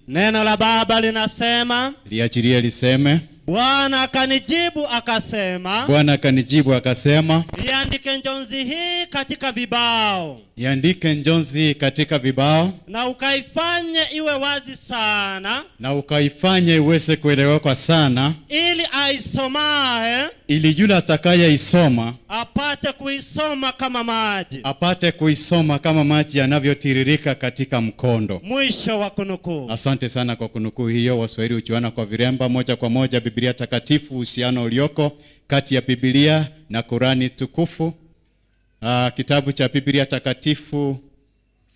Neno la Baba linasema, liachilie liseme. Bwana akanijibu akasema, iandike njonzi hii katika vibao. Iandike njonzi katika vibao. Na ukaifanye iwe wazi sana. Na ukaifanye iweze kueleweka sana. Ili aisomae, ili yule atakayeisoma apate kuisoma kama maji. Apate kuisoma kama maji yanavyotiririka katika mkondo. Mwisho wa kunukuu. Asante sana kwa kunukuu hiyo. Waswahili huchuana kwa viremba. Moja kwa moja Biblia takatifu, uhusiano ulioko kati ya Biblia na Qurani tukufu. Kitabu cha Biblia takatifu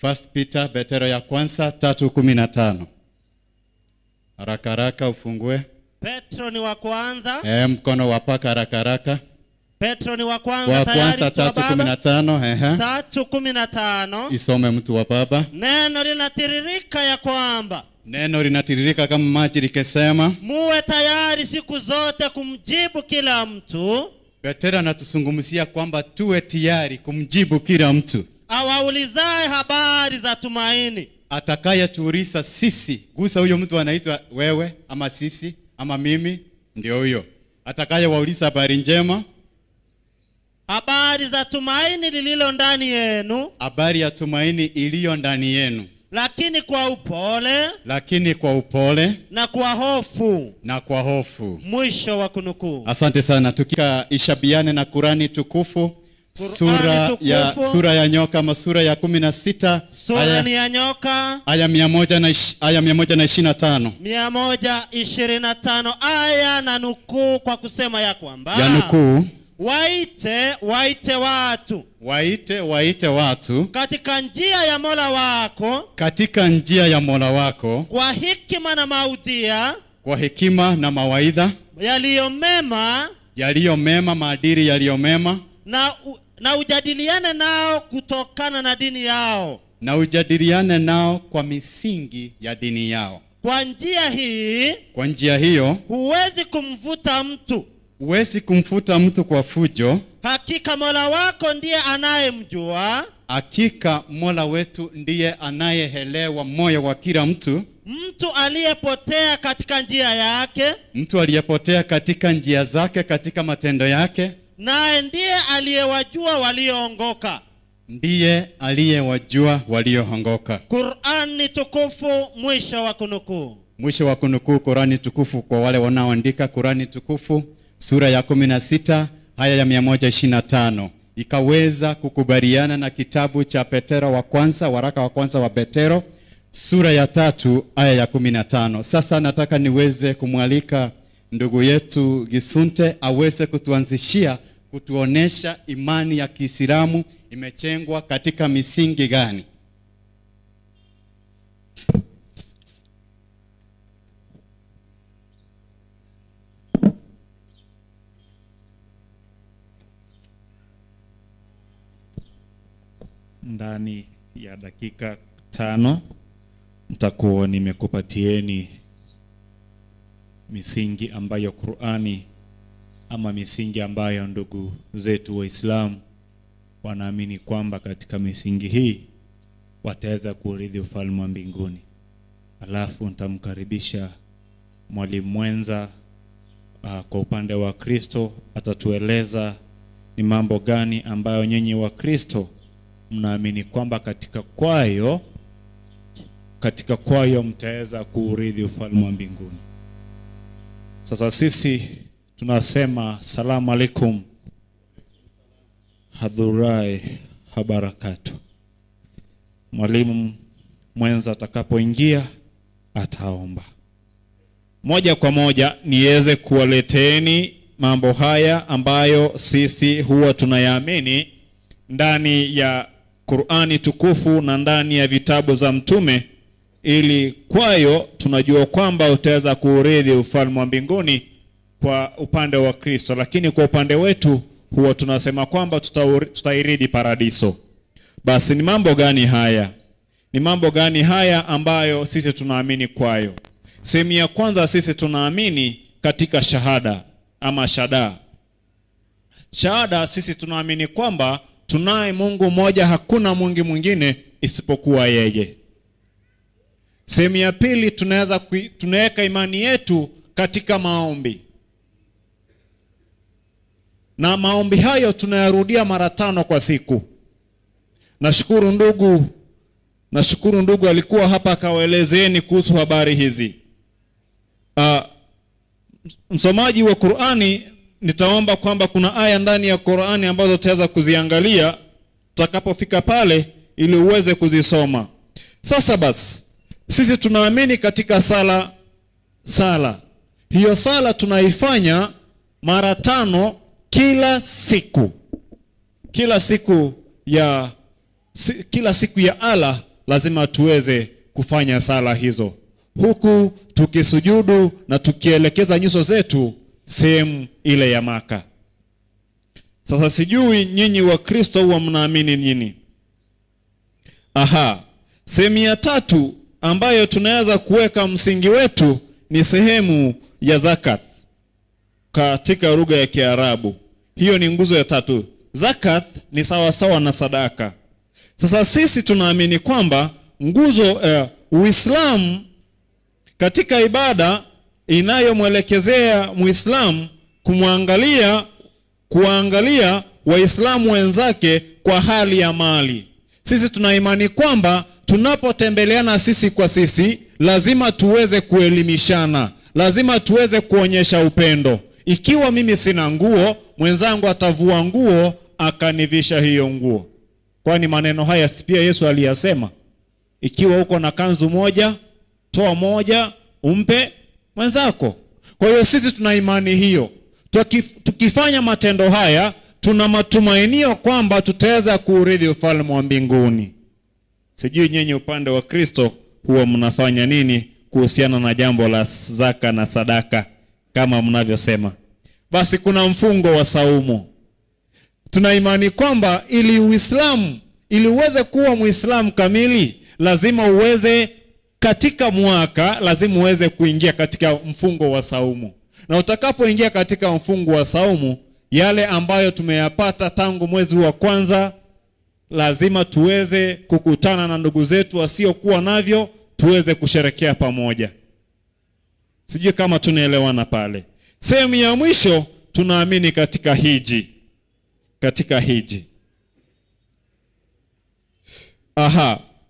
1 Peter Petero ya kwanza 3:15. Haraka ufungue. Petro ni wa kwanza. Mkono wa paka haraka. Petro ni wa kwanza tayari 3:15. 3:15. Isome mtu wa baba. Neno linatiririka ya kwamba. Neno linatiririka kama maji likisema, muwe tayari siku zote kumjibu kila mtu. Petero anatuzungumzia kwamba tuwe tayari kumjibu kila mtu awaulizaye habari za tumaini. Atakayetuuliza sisi, gusa huyo mtu anaitwa wewe ama sisi ama mimi, ndio huyo. Atakayewauliza habari njema, habari za tumaini lililo ndani yenu. Habari ya tumaini iliyo ndani yenu. Lakini kwa upole na kwa hofu. Mwisho wa kunukuu. Asante sana. Tukika ishabiane na Qurani tukufu. Sura ya nyoka ama sura ya 16. Sura ni ya nyoka. Aya 125. 125 aya na nukuu kwa kusema ya kwamba. Ya nukuu. Waite watu. Waite watu. Katika njia ya Mola wako. Kwa hekima na mawaidha. Yaliyo mema, maadili yaliyo mema. Na ujadiliane nao kutokana na dini yao. Na ujadiliane nao kwa misingi ya dini yao. Kwa njia hiyo. Huwezi kumfuta mtu kwa fujo. Hakika Mola wako ndiye anayemjua. Hakika Mola wetu ndiye anayeelewa moyo wa kila mtu. Mtu aliyepotea katika njia yake. Mtu aliyepotea katika njia zake, katika matendo yake. Naye ndiye aliyewajua walioongoka. Ndiye aliyewajua walioongoka. Qur'ani tukufu. Mwisho wa kunukuu. Mwisho wa kunukuu. Qur'ani tukufu kwa wale wanaoandika. Qur'ani tukufu sura ya 16 aya ya 125 ikaweza kukubaliana na kitabu cha Petero wa kwanza, waraka wa kwanza wa Petero sura ya 3 aya ya 15. Sasa nataka niweze kumwalika ndugu yetu Gisunte aweze kutuanzishia, kutuonesha imani ya Kiislamu imechengwa katika misingi gani. Ndani ya dakika 5 nitakuwa nimekupatieni misingi ambayo Qur'ani ama misingi ambayo ndugu zetu Waislamu wanaamini kwamba katika misingi hii wataweza kurithi ufalme wa mbinguni. Alafu nitamkaribisha mwalimu mwenza kwa upande wa Kristo, atatueleza ni mambo gani ambayo nyinyi wa Kristo mnaamini kwamba katika kwayo mtaweza kurithi ufalme wa mbinguni. Sasa sisi tunasema salamu alaikum hadhurai habarakatu. Mwalimu mwenza atakapoingia ataomba. Moja kwa moja niweze kuwaleteeni mambo haya ambayo sisi huwa tunayaamini ndani ya Qur'ani tukufu na ndani ya vitabu za mtume, ili kwayo tunajua kwamba utaweza kurithi ufalme wa mbinguni kwa upande wa Kristo. Lakini kwa upande wetu huwa tunasema kwamba tutairithi paradiso. Basi ni mambo gani haya? Ni mambo gani haya ambayo sisi tunaamini kwayo? Sehemu ya kwanza, sisi tunaamini katika shahada ama shahada. Shahada, sisi tunaamini kwamba tunaye Mungu mmoja, hakuna Mungu mwingine isipokuwa yeye. Sehemu ya pili tunaweka imani yetu katika maombi. Na maombi hayo tunayarudia mara 5 kwa siku. Nashukuru ndugu alikuwa hapa akawaelezeeni kuhusu habari hizi. Msomaji wa Qur'ani, nitaomba kwamba kuna aya ndani ya Qur'ani ambazo tutaweza kuziangalia tutakapofika pale ili uweze kuzisoma. Sasa basi, sisi tunaamini katika sala. Hiyo sala tunaifanya mara 5 kila siku. Kila siku ya Allah lazima tuweze kufanya sala hizo, huku tukisujudu na tukielekeza nyuso zetu sehemu ile ya Maka. Sasa sijui nyinyi wa Kristo huwa mnaamini nini? Sehemu ya 3 ambayo tunaweza kuweka msingi wetu ni sehemu ya zakat katika lugha ya Kiarabu. Hiyo ni nguzo ya 3. Zakat ni sawa na sadaka. Sasa sisi tunaamini kwamba nguzo Uislamu katika ibada inayomwelekezea Muislamu kuangalia Waislamu wenzake kwa hali ya mali. Sisi tuna imani kwamba tunapotembeleana sisi kwa sisi lazima tuweze kuelimishana, lazima tuweze kuonyesha upendo. Ikiwa mimi sina nguo, mwenzangu atavua nguo akanivisha hiyo nguo. Kwani maneno haya pia Yesu aliyasema, ikiwa uko na kanzu moja, toa moja umpe mwenzako. Kwa hiyo sisi tuna imani hiyo. Tukifanya matendo haya, tuna matumainio kwamba tutaweza kuurithi ufalme wa mbinguni. Sijui nyinyi upande wa Kristo huwa mnafanya nini kuhusiana na jambo la zaka na sadaka kama mnavyosema. Basi kuna mfungo wa saumu. Tuna imani kwamba ili uweze kuwa Muislamu kamili, lazima uweze katika mwaka, lazima uweze kuingia katika mfungo wa saumu. Na utakapoingia katika mfungo wa saumu, yale ambayo tumeyapata tangu mwezi wa kwanza, lazima tuweze kukutana na ndugu zetu wasiokuwa navyo, tuweze kusherekea pamoja. Sijui kama tunaelewana pale. Sehemu ya mwisho tunaamini katika hiji.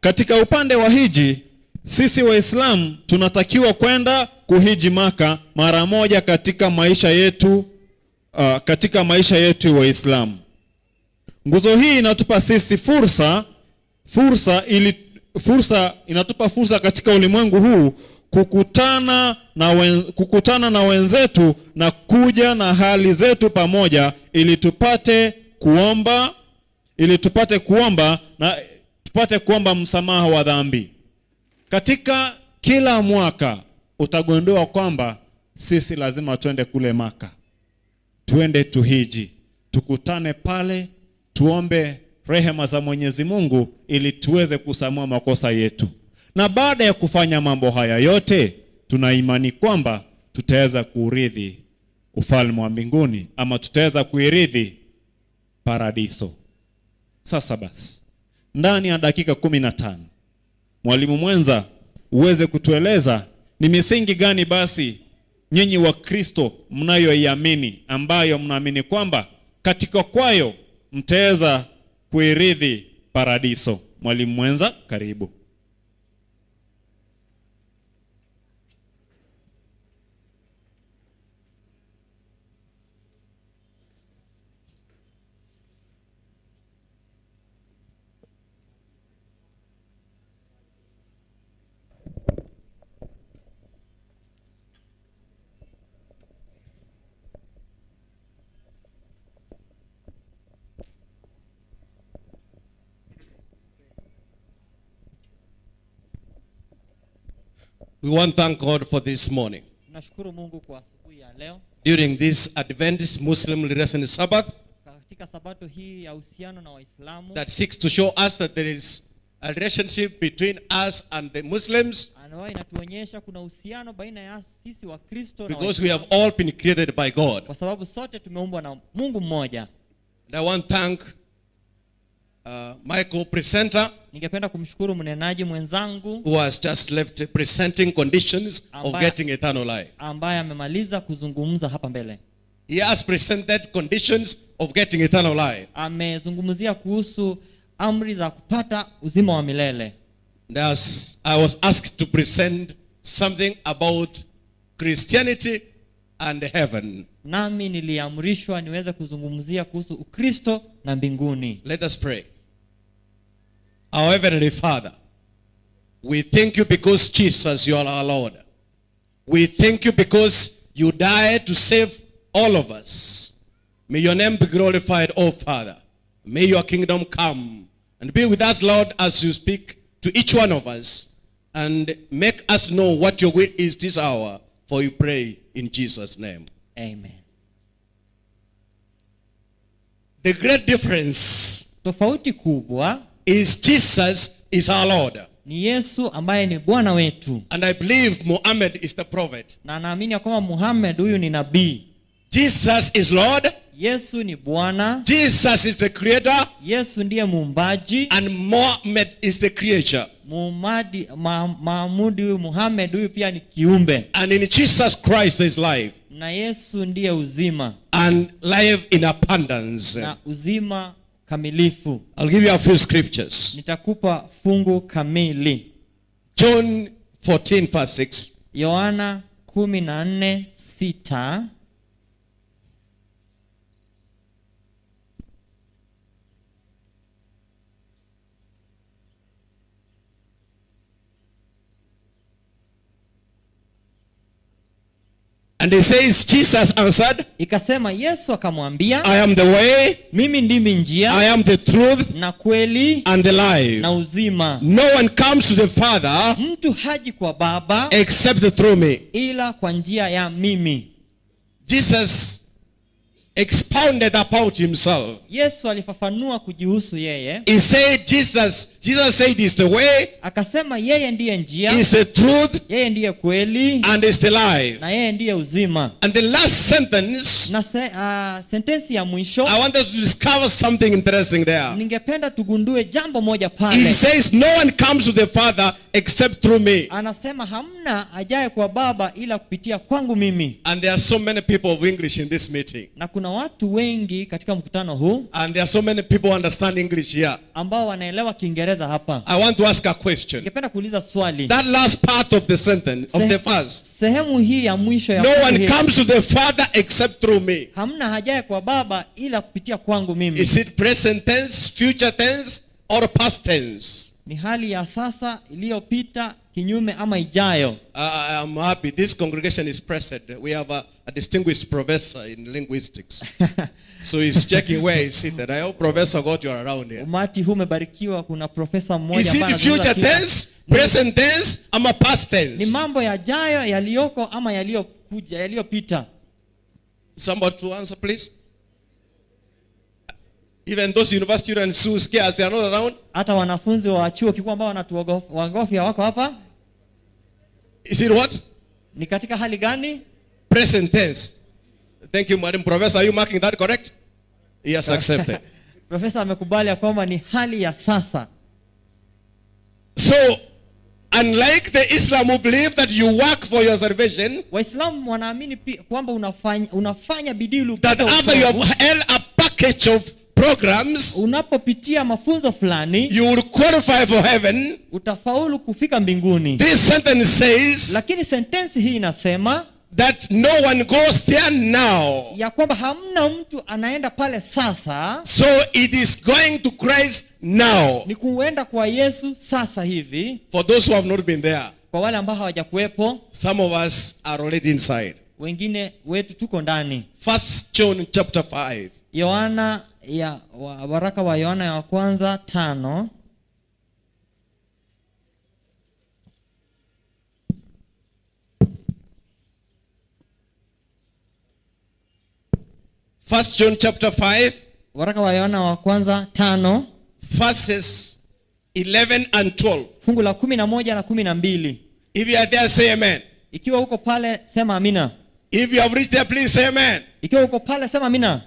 Katika upande wa hiji, sisi Waislamu tunatakiwa kwenda kuhiji Maka mara moja katika maisha yetu, Waislamu. Nguzo hii inatupa sisi inatupa fursa katika ulimwengu huu kukutana na wenzetu na kuja na hali zetu pamoja ili tupate kuomba msamaha wa dhambi. Katika kila mwaka utagundua kwamba sisi lazima tuende kule Maka. Tuende tuhiji, tukutane pale, tuombe rehema za Mwenyezi Mungu ili tuweze kusamehewa makosa yetu. Na baada ya kufanya mambo haya yote, tuna imani kwamba tutaweza kuurithi ufalme wa mbinguni, ama tutaweza kuirithi paradiso. Sasa basi, ndani ya dakika 15, mwalimu mwenza uweze kutueleza ni misingi gani basi nyinyi wa Kristo mnayoiamini, ambayo mnaamini kwamba katika kwayo mtaweza kuirithi paradiso. Mwalimu mwenza, karibu. We want to thank God for this morning. Tunashukuru Mungu kwa asubuhi ya leo. During this Adventist Muslim Relations Sabbath, katika sabato hii ya uhusiano na Waislamu, that seeks to show us that there is a relationship between us and the Muslims, anawa inatuonyesha kuna uhusiano baina ya sisi wa Kristo na because we have all been created by God. Kwa sababu sote tumeumbwa na Mungu mmoja. And I want to thank my co-presenter, Ningependa kumshukuru mnenaji mwenzangu who has just left presenting conditions of getting eternal life. ambaye amemaliza kuzungumza hapa mbele. He has presented conditions of getting eternal life. Amezungumzia kuhusu amri za kupata uzima wa milele. And as I was asked to present something about Christianity and heaven. Nami niliamrishwa niweze kuzungumzia kuhusu Ukristo na mbinguni. Let us pray. Our Heavenly Father, we thank you because Jesus, you are our Lord. We thank you because you died to save all of us. May your name be glorified, oh Father. May your kingdom come and be with us, Lord, as you speak to each one of us and make us know what your will is this hour, for we pray in Jesus' name. Amen. The great difference Tofauti kubwa is Jesus is our Lord. ni Yesu ambaye ni Bwana wetu. And I believe Muhammad is the prophet. Na naamini kwamba Muhammad huyu ni nabii. Jesus is Lord. Yesu ni Bwana. Jesus is the creator. Yesu ndiye muumbaji. And Muhammad is the creature. Mahamudi huyu Muhammad huyu pia ni kiumbe. And in Jesus Christ there is life. Na Yesu ndiye uzima. And life in abundance. Na uzima kamilifu. I'll give you a few scriptures. Nitakupa fungu kamili. John 14 verse 6. Yohana 14:6. And he says, Jesus answered, Ikasema Yesu akamwambia, I am the way, mimi ndimi njia I am the truth, na kweli and the life. na uzima. No one comes to the Father Mtu haji kwa Baba except through me. ila kwa njia ya mimi. Jesus expounded about himself. Yesu alifafanua kujihusu yeye. He said, Jesus said he's the way, Akasema yeye ndiye njia, he's the truth, yeye ndiye kweli and he's the life. na yeye ndiye uzima. And the last sentence, Na sentensi ya mwisho I want us to discover something interesting there. ningependa tugundue jambo moja He pale. says, no one comes to the Father except through me. Anasema hamna ajaye kwa Baba ila kupitia kwangu mimi. And there are so many people of English in this meeting. Na kuna watu wengi katika mkutano huu And there are so many people who understand English here. ambao wanaelewa Kiingereza hapa. I want to ask a question. Ningependa kuuliza swali. That last part of the sentence, of the verse. Sehemu hii ya mwisho ya No fungu one hili. comes to the Father except through me. Hamna hajaye kwa Baba ila kupitia kwangu mimi. Is it present tense, future tense, or past tense? Ni hali ya sasa, iliyopita, kinyume ama ijayo. I'm happy this congregation is present. We have a distinguished professor in linguistics. So he's checking where he's seated. I hope Professor got you around here. Umati huu umebarikiwa, kuna profesa mmoja Is it ambaye future anazungumza tense, present tense, or past ni tense? mambo yajayo, yaliyoko ama yaliyokuja, yaliyopita. Somebody to answer, please. Even those university students who scared, they are not around. Hata wanafunzi wa chuo kikuu ambao wanatuogofya wako hapa. Is it what? Ni katika hali gani? Present tense. Thank you, Madam Professor. Are you marking that correct? Yes, accepted. Profesa amekubali ya kwamba ni hali ya sasa. So, unlike the Islam who believe that you work for your salvation, Waislamu wanaamini kwamba unafanya bidii ili that upate after you have wokovu. held a package of programs, Unapopitia mafunzo fulani, you will qualify for heaven. utafaulu kufika mbinguni. This sentence says Lakini sentensi hii inasema that no one goes there now. ya kwamba hamna mtu anaenda pale sasa, So it is going to Christ now. ni kuenda kwa Yesu sasa hivi. For those who have not been there, Kwa wale ambao hawajakuwepo, some of us are already inside. wengine wetu tuko ndani. 1 John chapter 5. Waraka wa Yohana ya kwanza 5. First John chapter 5, Waraka wa Yohana wa kwanza 5, verses 11 and 12. fungu la 11 na 12. If you are there, say amen. Ikiwa uko pale sema amina. If you have reached there, please say amen. Ikiwa uko pale sema amina.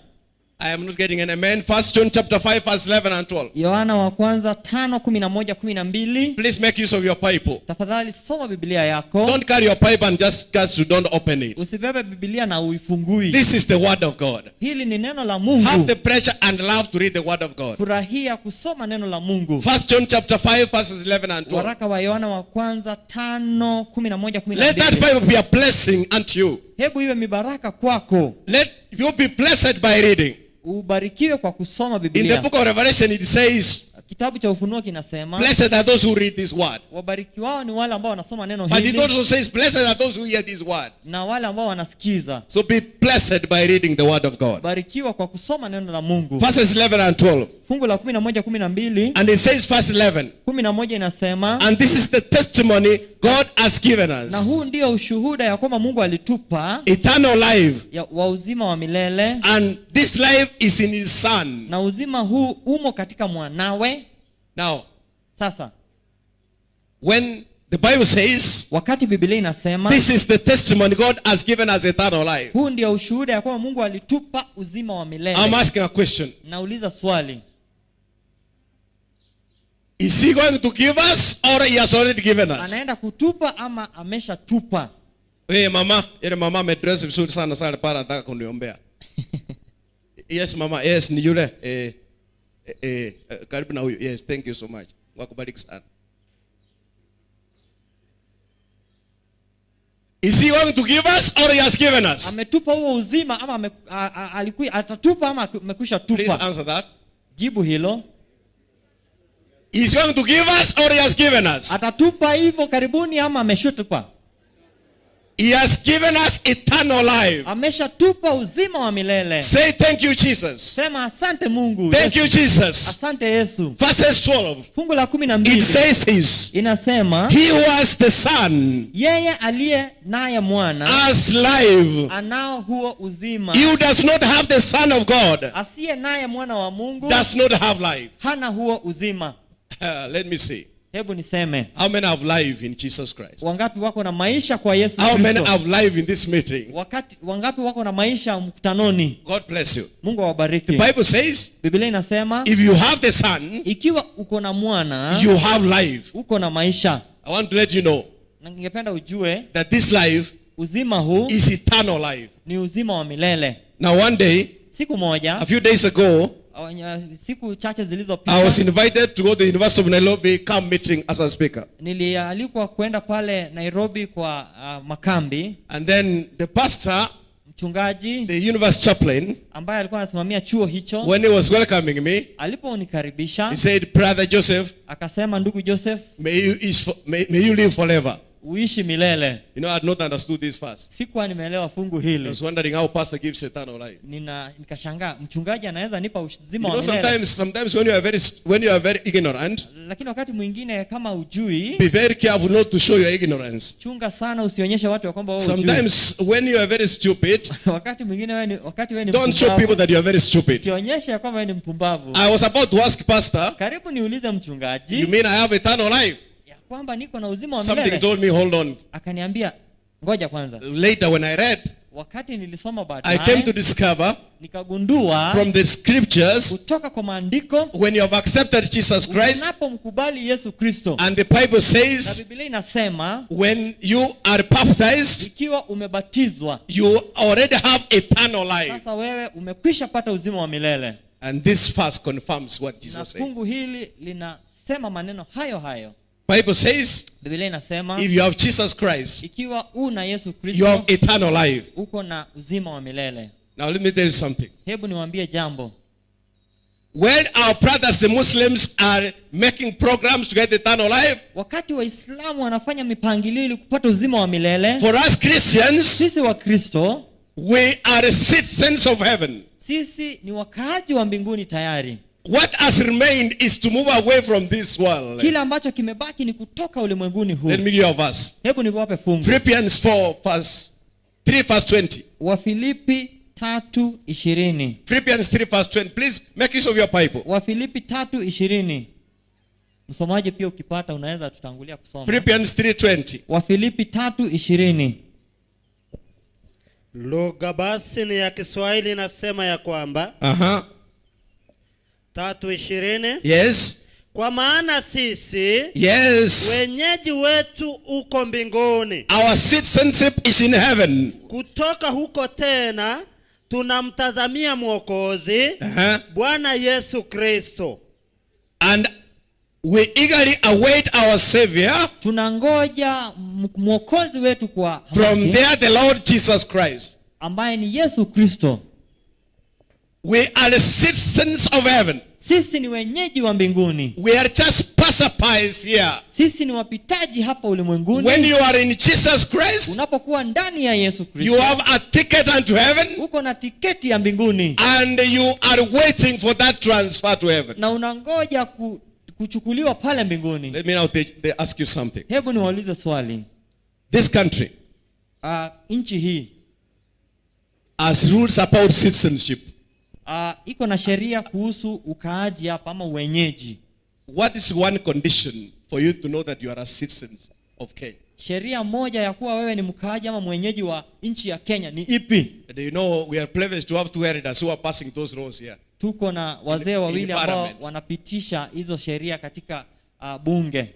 I am not getting an amen. 1 John chapter 5 verse 11 and 12. Yohana wa kwanza 5:11-12. Please make use of your Bible. Tafadhali soma Biblia yako. Don't carry your Bible and just don't open it. Usibebe Biblia na uifungui. This is the word of God. Hili ni neno la Mungu. Have the pleasure and love to read the word of God. Furahia kusoma neno la Mungu. 1 John chapter 5 verses 11 and 12. Waraka wa Yohana wa kwanza 5:11-12. Let that Bible be a blessing unto you. Hebu iwe mibaraka kwako. Let you be blessed by reading. Ubarikiwe kwa kusoma In the Biblia. book of Revelation it says, Kitabu cha Ufunuo kinasema blessed are those who read this word. wabarikiwao ni wale ambao wanasoma neno But it hili also says, blessed are those who hear this word. na wale ambao wanasikiza. So be blessed by reading the word of God. Barikiwa kwa kusoma neno la Mungu. Verses 11 and 12. Fungu la 11-12. And it says, verse 11, 11 inasema, and this is the testimony God has given na huu us, ndio ushuhuda ya kwamba Mungu alitupa eternal life. wa uzima wa milele, And this life is in his son. na uzima huu umo katika mwanawe. Now, Sasa when the Bible says, wakati Biblia inasema this is the testimony God has given us eternal life, huu ndio ushuhuda ya kwamba Mungu alitupa uzima wa I'm milele, asking a question. nauliza swali, Is he going to give us or he has already given us? anaenda kutupa ama ameshatupa? Hey mama, ile mama amedress vizuri sana sana para nataka kuniombea. Yes mama, yes ni yule karibu na huyu. Yes, thank you so much. Wakubariki sana. Is he going to give us or he has given us? Ametupa huo uzima ama atatupa ama amekwisha Please tupa? answer that. Jibu hilo. He's going to give us or he has given us? Atatupa hivyo karibuni ama ameshatupa? He has given us eternal life. Ameshatupa uzima wa milele. Say thank you Jesus. Sema asante Mungu. Thank you Yesu. Jesus. Asante Yesu. Verses 12. Fungu la It 12 says this. inasema, He who has the son yeye aliye naye mwana has life. anao huo uzima. He who does not have the son of God Asiye naye mwana wa Mungu does not have life. hana huo uzima. Let me see. Hebu niseme, How many have life in Jesus Christ? wangapi wako na maisha kwa Yesu How many Kristo? have life in this meeting? Wangapi wako na maisha mkutanoni? God bless you. Mungu The awabariki. Bible says, Biblia inasema if you have the son, ikiwa uko na mwana you have life. uko na maisha. I want to let you know Na ningependa ujue that this life uzima huu is eternal life. ni uzima wa milele. Now one day, Siku moja, a few days ago, siku chache I zilizopita, was invited to go to the University of Nairobi camp meeting as a speaker. nilialikwa kwenda pale Nairobi kwa makambi. And then the pastor, Mchungaji the university chaplain, ambaye alikuwa anasimamia chuo hicho, when he was welcoming me, aliponikaribisha he said, Brother Joseph, akasema, ndugu Joseph, may you live forever. uishi milele. You know, I had not understood this first. Sikuwa nimeelewa fungu I hili. was wondering how pastor gives eternal life. Nikashangaa mchungaji anaweza nipa uzima You wa know, milele. sometimes when you are very ignorant, Lakini wakati mwingine kama ujui, be very careful not to show your ignorance. chunga sana usionyeshe watu ya kwamba wewe hujui. Sometimes when you are very stupid, wakati wewe ni don't show mpumbavu, people that you are very stupid. usionyeshe ya kwamba wewe ni mpumbavu. I was about to ask pastor, Karibu niulize mchungaji you mean I have eternal life? ya kwamba niko na uzima wa Something milele. told me, hold on. Akaniambia ngoja kwanza. Later when I read, Wakati nilisoma I came to baadaye discover nikagundua from the scriptures, kutoka kwa maandiko, when you have accepted Jesus Christ, unapomkubali Yesu Kristo, and the Bible na says, Biblia inasema when you are baptized, ikiwa umebatizwa, you already have eternal life. sasa wewe umekwisha pata uzima wa milele. And this verse confirms what Na Jesus said. fungu hili linasema maneno hayo hayo. Bible says, Biblia inasema if you have Jesus Christ, ikiwa una Yesu you have Kristo eternal life. uko na uzima wa milele. Now let me tell you something. Hebu niwaambie jambo. When our brothers the Muslims are making programs to get eternal life, Wakati Waislamu wanafanya mipangilio ili kupata uzima wa milele, for us Christians, sisi wa Kristo, we are citizens of heaven. sisi ni wakaaji wa mbinguni tayari. What has remained is to move away from this world. Kila ambacho kimebaki ni kutoka ulimwenguni huu. Let me give you a verse. Hebu niwape fungu. Philippians 3 verse 20. Wafilipi 3:20. Philippians 3 verse 20. Please make use of your Bible. Wafilipi 3:20. Msomaji pia ukipata unaweza tutangulia kusoma. Philippians 3:20. Wafilipi 3:20. Lugha basi ni ya Kiswahili inasema ya kwamba Uh-huh. 3:20, Yes. kwa maana sisi Yes. wenyeji wetu uko mbinguni, Our citizenship is in heaven. kutoka huko tena tunamtazamia Mwokozi, Uh-huh. Bwana Yesu Kristo. And we eagerly await our Savior. Tunangoja mwokozi wetu kwa From haki, there, the Lord Jesus Christ. ambaye ni Yesu Kristo. We are the citizens of heaven. Sisi ni wenyeji wa mbinguni. We are just passersby here. Sisi ni wapitaji hapa ulimwenguni. When you are in Jesus Christ, Unapokuwa ndani ya Yesu you Kristo, have a ticket unto heaven, uko na tiketi ya mbinguni and you are waiting for that transfer to heaven. na unangoja kuchukuliwa pale mbinguni. Let me now they ask you something. Hebu niwaulize swali. This country Nchi hii has rules about citizenship. iko na sheria kuhusu ukaaji hapa ama uwenyeji. What is one condition for you to know that you are a citizen of Kenya? Sheria moja ya kuwa wewe ni mkaaji ama mwenyeji wa nchi ya Kenya ni ipi? Do you know we are privileged to have two elders who are passing those laws here? Tuko na wazee wawili ambao parliament. wanapitisha hizo sheria katika bunge.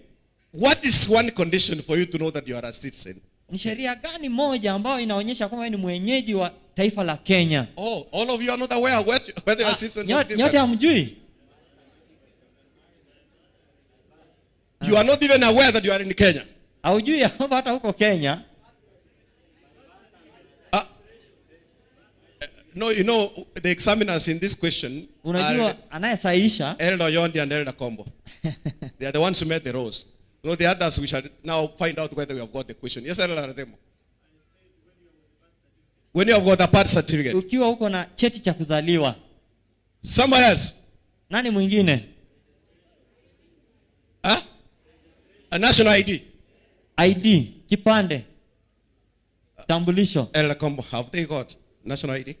What is one condition for you to know that you are a citizen? Ni sheria gani moja ambayo inaonyesha kwamba wewe ni mwenyeji wa taifa la Kenya? Oh, all of you are not aware whether you are citizens of this Nyote country. hamjui? You are not even aware that you are in Kenya. Haujui ya kwamba hata huko Kenya? No, you know, the examiners in this question Unajua are anayesaisha Elder Yondi and Elder Kombo. They are the ones who made the rules. You know, the others, we shall now find out whether we have got the question. Yes, Elder Rademo. When you have got a birth certificate. ukiwa huko na cheti cha kuzaliwa. Somebody else. Nani mwingine? Huh? A national ID. ID, kipande, tambulisho. Elder Kombo, have they got national ID?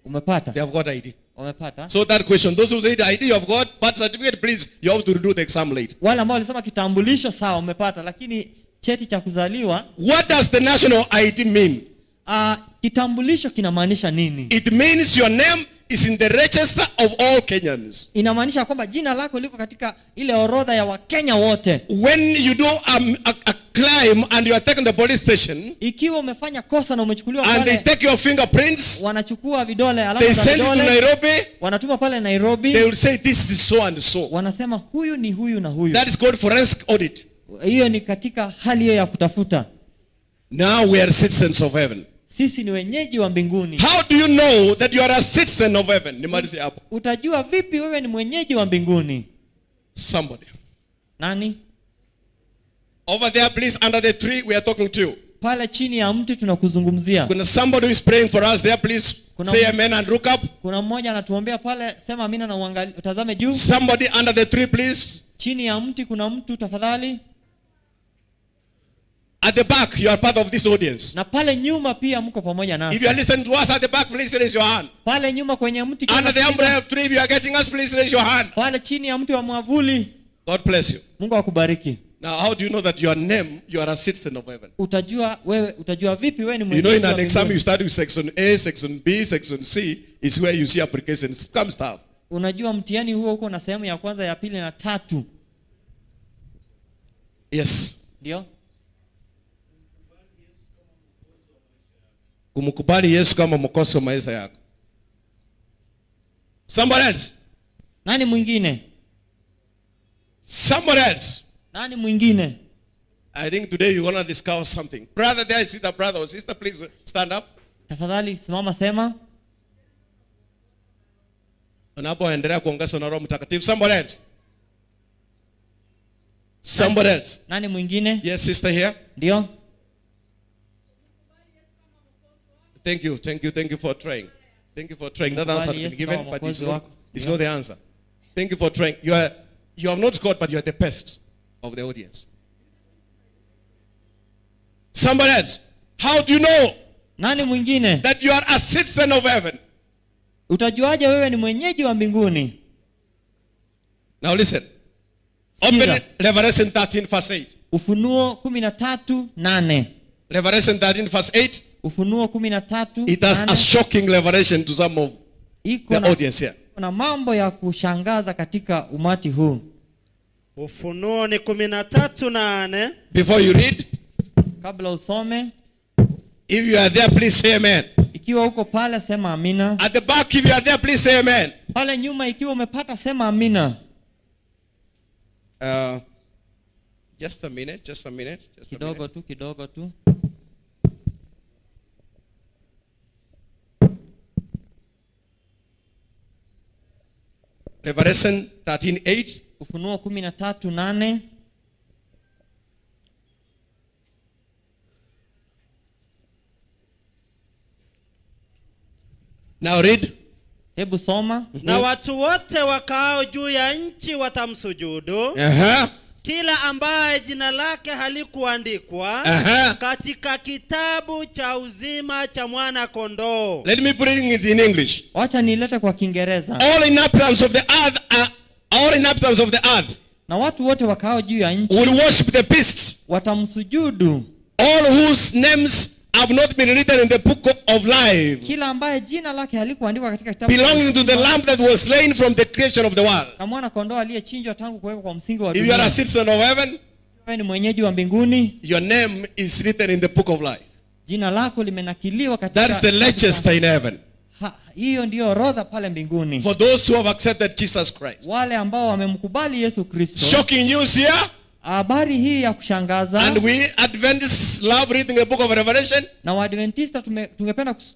Umepata? They have got ID. Umepata? So that question, those who say the ID you have got, birth certificate, please, you have to do the exam late. Wale ambao walisema kitambulisho sawa umepata, lakini cheti cha kuzaliwa, What does the national ID mean? kitambulisho kinamaanisha nini? It means your name is in the register of all Kenyans. Inamaanisha kwamba jina lako liko katika ile orodha ya Wakenya wote. When you do a crime and you are taken to the police station, Ikiwa umefanya kosa na umechukuliwa and they pale, take your fingerprints, wanachukua vidole, alama they za send it to vidole, Nairobi, wanatuma pale Nairobi, they will say this is so and so. wanasema huyu ni huyu na huyu. That is called forensic audit. Hiyo ni katika hali hiyo ya kutafuta. Now we are citizens of heaven. Sisi ni wenyeji wa mbinguni. How do you know that you are a citizen of heaven? Nimalize hapo. Utajua vipi wewe ni mwenyeji wa mbinguni? Somebody. Nani? Over there, please, under the tree, we are talking to you. Pale chini ya mti tunakuzungumzia. Kuna somebody who is praying for us there, please say amen and look up. Kuna mmoja anatuombea pale, sema amina na utazame juu. Somebody under the tree, please. Chini ya mti kuna mtu tafadhali. At the back, you are part of this audience. Na pale nyuma pia mko pamoja nasi. If you are listening to us at the back, please raise your hand. Pale nyuma kwenye mti Under the umbrella tree, if you are getting us, please raise your hand. pale chini ya mti wa mwavuli. God bless you. Mungu akubariki. Now, how do you know that your name, you are a citizen of heaven? Utajua vipi wewe ni You mwenyeji know, in wa an exam, mbinguni? you start with section A, section B, section C, is where you see applications. Come stuff. Unajua mtihani huo uko na sehemu ya kwanza, ya pili na tatu. Yes. Ndio? Kumkubali Yesu kama mwokozi wa maisha yako. Somebody else. Nani mwingine? Somebody else. Nani mwingine? I think today you're going to discover something. Brother, there is a brother or sister, please stand up. Tafadhali simama, sema. Unapoendelea kuongezwa na Roho Mtakatifu. Somebody else. Somebody else. Nani mwingine? Yes, sister here. Ndio? Thank you for trying. Thank you for trying. That answer has been given, but it's not the answer. Thank you for trying. You have not scored, but you are the best of the audience. Somebody else. How do you know Nani mwingine? that you are a citizen of heaven? Utajuaje wewe ni mwenyeji wa mbinguni? Now listen. Sikiza. Open Revelation 13 verse 8. Ufunuo 13:8. Revelation 13 verse 8. Ufunuo 13. It has a shocking revelation to some of Iko the audience here. na mambo ya kushangaza katika umati huu. Ufunuo ni 13:8. Before you read, Kabla usome, if you are there, please say amen. ikiwa uko pale sema amina. At the back, if you are there, please say amen. Pale nyuma ikiwa umepata sema amina. Just a minute. Kidogo tu. Revelation 13:8. Ufunuo 13:8. Now read. Hebu soma. Na watu wote wakao juu ya nchi watamsujudu. Kila ambaye jina lake halikuandikwa katika kitabu cha uzima cha mwana kondoo. Let me bring it in English. Wacha nilete kwa Kiingereza. All inhabitants of the earth Na watu wote wakao juu ya nchi will worship the beast. watamsujudu. All whose names have not been written in the book of life, Kila ambaye jina lake halikuandikwa katika kitabu belonging to the lamb that was slain from the creation of the world. na mwana kondoo aliyechinjwa tangu kuwekwa kwa msingi wa If you are a dunia. citizen of heaven, Wewe ni mwenyeji wa mbinguni, your name is written in the book of life. jina lako limenakiliwa katika. That's the register in heaven. Hiyo ndio orodha pale mbinguni. For those who have accepted Jesus Christ. Wale ambao wamemkubali Yesu Kristo. Shocking news here. Habari hii ya kushangaza. And we Adventists love reading the book of Revelation. Na Waadventista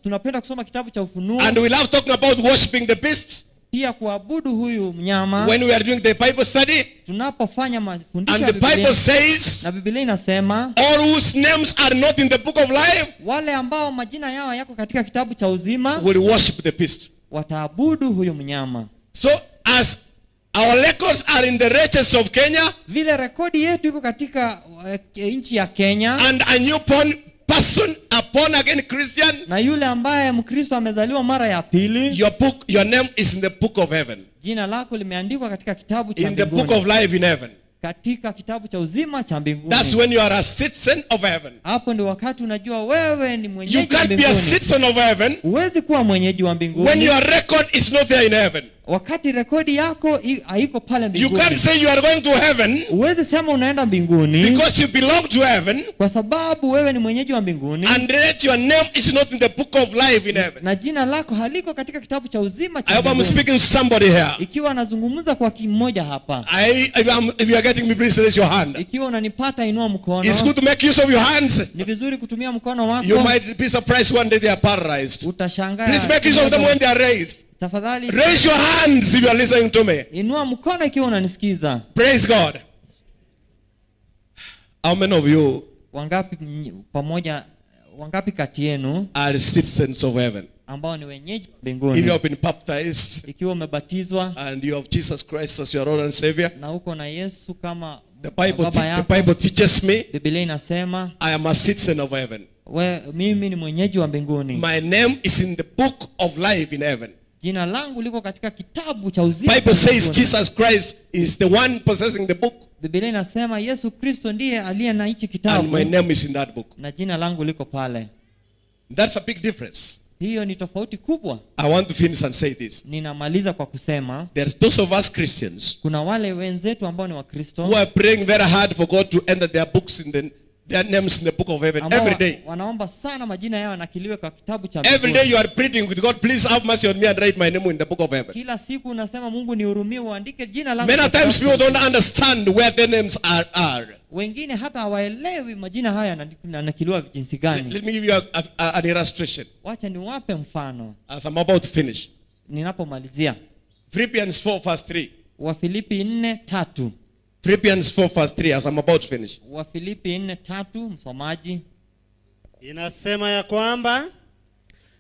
tunapenda kusoma kitabu cha Ufunuo. And we love talking about worshiping the beast. Pia kuabudu huyu mnyama. When we are doing the Bible study. Tunapofanya mafundisho And ya the Biblia. Bible says. Na Biblia inasema. All whose names are not in the book of life. Wale ambao majina yao yako katika kitabu cha uzima. Will worship the beast. Wataabudu huyu mnyama. So as our records are in the register of Kenya. Vile rekodi yetu iko katika nchi ya Kenya. And a newborn person, a born again Christian. Na yule ambaye Mkristo amezaliwa mara ya pili. Your name is in the book of heaven. Jina lako limeandikwa katika kitabu cha mbinguni. In the book of life in heaven. Katika kitabu cha uzima cha mbinguni. That's when you are a citizen of heaven. Hapo ndio wakati unajua wewe ni mwenyeji wa mbinguni. You can't be a citizen of heaven. Huwezi kuwa mwenyeji wa mbinguni. When your record is not there in heaven. Wakati rekodi yako haiko pale mbinguni. You can't say you are going to heaven. Huwezi sema unaenda mbinguni. Because you belong to heaven. Kwa sababu wewe ni mwenyeji wa mbinguni. And yet your name is not in the book of life in heaven. Na jina lako haliko katika kitabu cha uzima cha mbinguni. I hope I'm speaking to somebody here. Ikiwa nazungumza kwa mmoja hapa. If you are getting me, please raise your hand. Ikiwa unanipata inua mkono. It's good to make use of your hands. Ni vizuri kutumia mkono wako. You might be surprised one day they are paralyzed. Utashangaa. Please make use of them when they are raised. Tafadhali raise your hands if you are listening to me. Inua mkono ikiwa unanisikiza. Praise God. How many of you wangapi kati yenu are citizens of heaven? Ambao ni wenyeji mbinguni. If you have been baptized, ikiwa umebatizwa and you have Jesus Christ as your Lord and Savior, na uko na Yesu kama the Bible teaches me, Biblia inasema, I am a citizen of heaven. Mimi ni mwenyeji wa mbinguni. My name is in the book of life in heaven. Jina langu liko katika kitabu cha uzima. Bible says Jesus Christ is the one possessing the book. Biblia inasema Yesu Kristo ndiye aliye na hichi kitabu. And my name is in that book. Na jina langu liko pale. That's a big difference. Hiyo ni tofauti kubwa. I want to finish and say this. Ninamaliza kwa kusema, there's those of us Christians, kuna wale wenzetu ambao ni Wakristo, who are praying very hard for God to enter their books in their names in the book of heaven every day. Wanaomba sana majina yao yanakiliwe kwa kitabu cha mbinguni. Every day you are pleading with God, please have mercy on me and write my name in the book of heaven. Kila siku unasema Mungu nihurumie, uandike jina langu. Many times people don't understand where their names are. Wengine hata hawaelewi majina haya yanakiliwa jinsi gani. Let me give you an illustration. Wacha niwape mfano. As I'm about to finish. Ninapomalizia. Philippians 4:3. Wafilipi 4:3. Philippians 4:3 as I'm about to finish. Wafilipi 4:3 msomaji. Inasema ya kwamba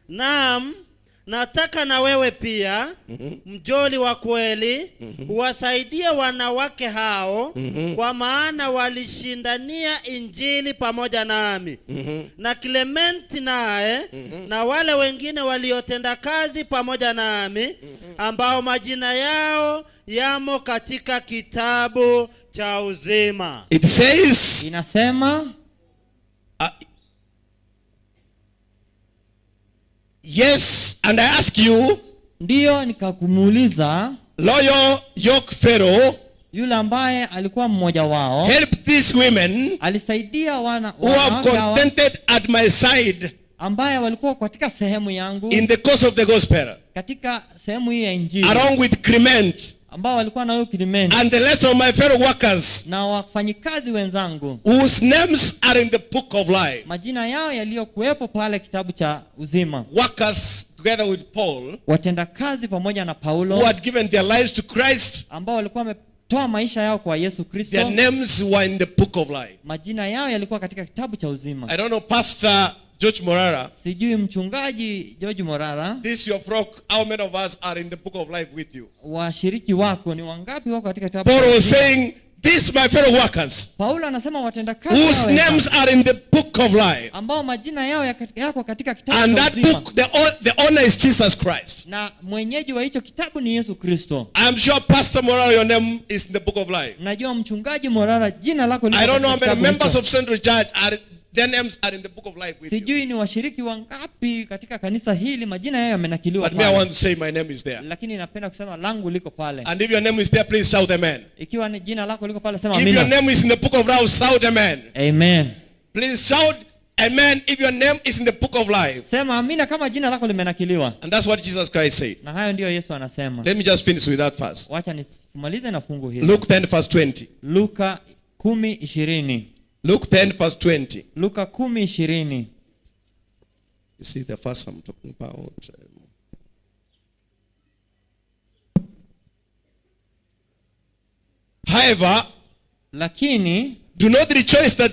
naam, nataka na wewe pia mjoli wa kweli uwasaidie wanawake hao, kwa maana walishindania injili pamoja nami, na Clementi naye na wale wengine waliotenda kazi pamoja nami, ambao majina yao yamo katika kitabu cha uzima. It says, inasema Yes, and I ask you, Ndiyo nikakumuuliza, loyal yoke Pharaoh yule ambaye alikuwa mmoja wao help these women alisaidia who have wanawake hawa contented at my side ambaye walikuwa katika sehemu yangu, in the cause of the gospel, katika sehemu hii ya Injili, along with Clement ambao walikuwa na huyo Clement and the rest of my fellow workers na wafanyikazi wenzangu, whose names are in the book of life. majina yao yaliyokuwepo pale kitabu cha uzima. Workers together with Paul, Watendakazi pamoja na who Paulo had given their lives to Christ, ambao walikuwa wametoa maisha yao kwa Yesu their Kristo, names were in the book of life. majina yao yalikuwa katika kitabu cha uzima. I don't know, Pastor George Morara, Sijui mchungaji George Morara, this your flock, how many of us are in the book of life with you? washiriki wako ni wangapi wako katika kitabu Paul cha was uzima? saying, these my fellow workers, Paulo anasema watendakazi whose hao names are in the book of life. ambao majina yao yako katika kitabu And cha that uzima, book, the owner is Jesus Christ. na mwenyeji wa hicho kitabu ni Yesu Kristo. I'm sure Pastor Morara, your name is in the book of life. Najua mchungaji Morara jina lako liko I don't know how katika many kitabu members hicho. of Central Church are, their names are in the book of life with you. Sijui ni washiriki wangapi katika kanisa hili majina yao yamenakiliwa But me, I want pale, to say my name is there. lakini napenda kusema langu liko pale. And if your name is there, please shout amen. Ikiwa ni jina lako liko pale, sema If your amina. name is in the book of life, shout amen. Amen. Please shout amen if your name is in the book of life. Sema amina kama jina lako limenakiliwa. And that's what Jesus Christ said. Na hayo ndiyo Yesu anasema. Let me just finish with that first. Wacha nimalize na fungu hili. Luke 10 verse 20. Luka 10:20. Luke 10 verse 20. Luka 10:20. You see the verse I'm talking about. However, Lakini do not rejoice that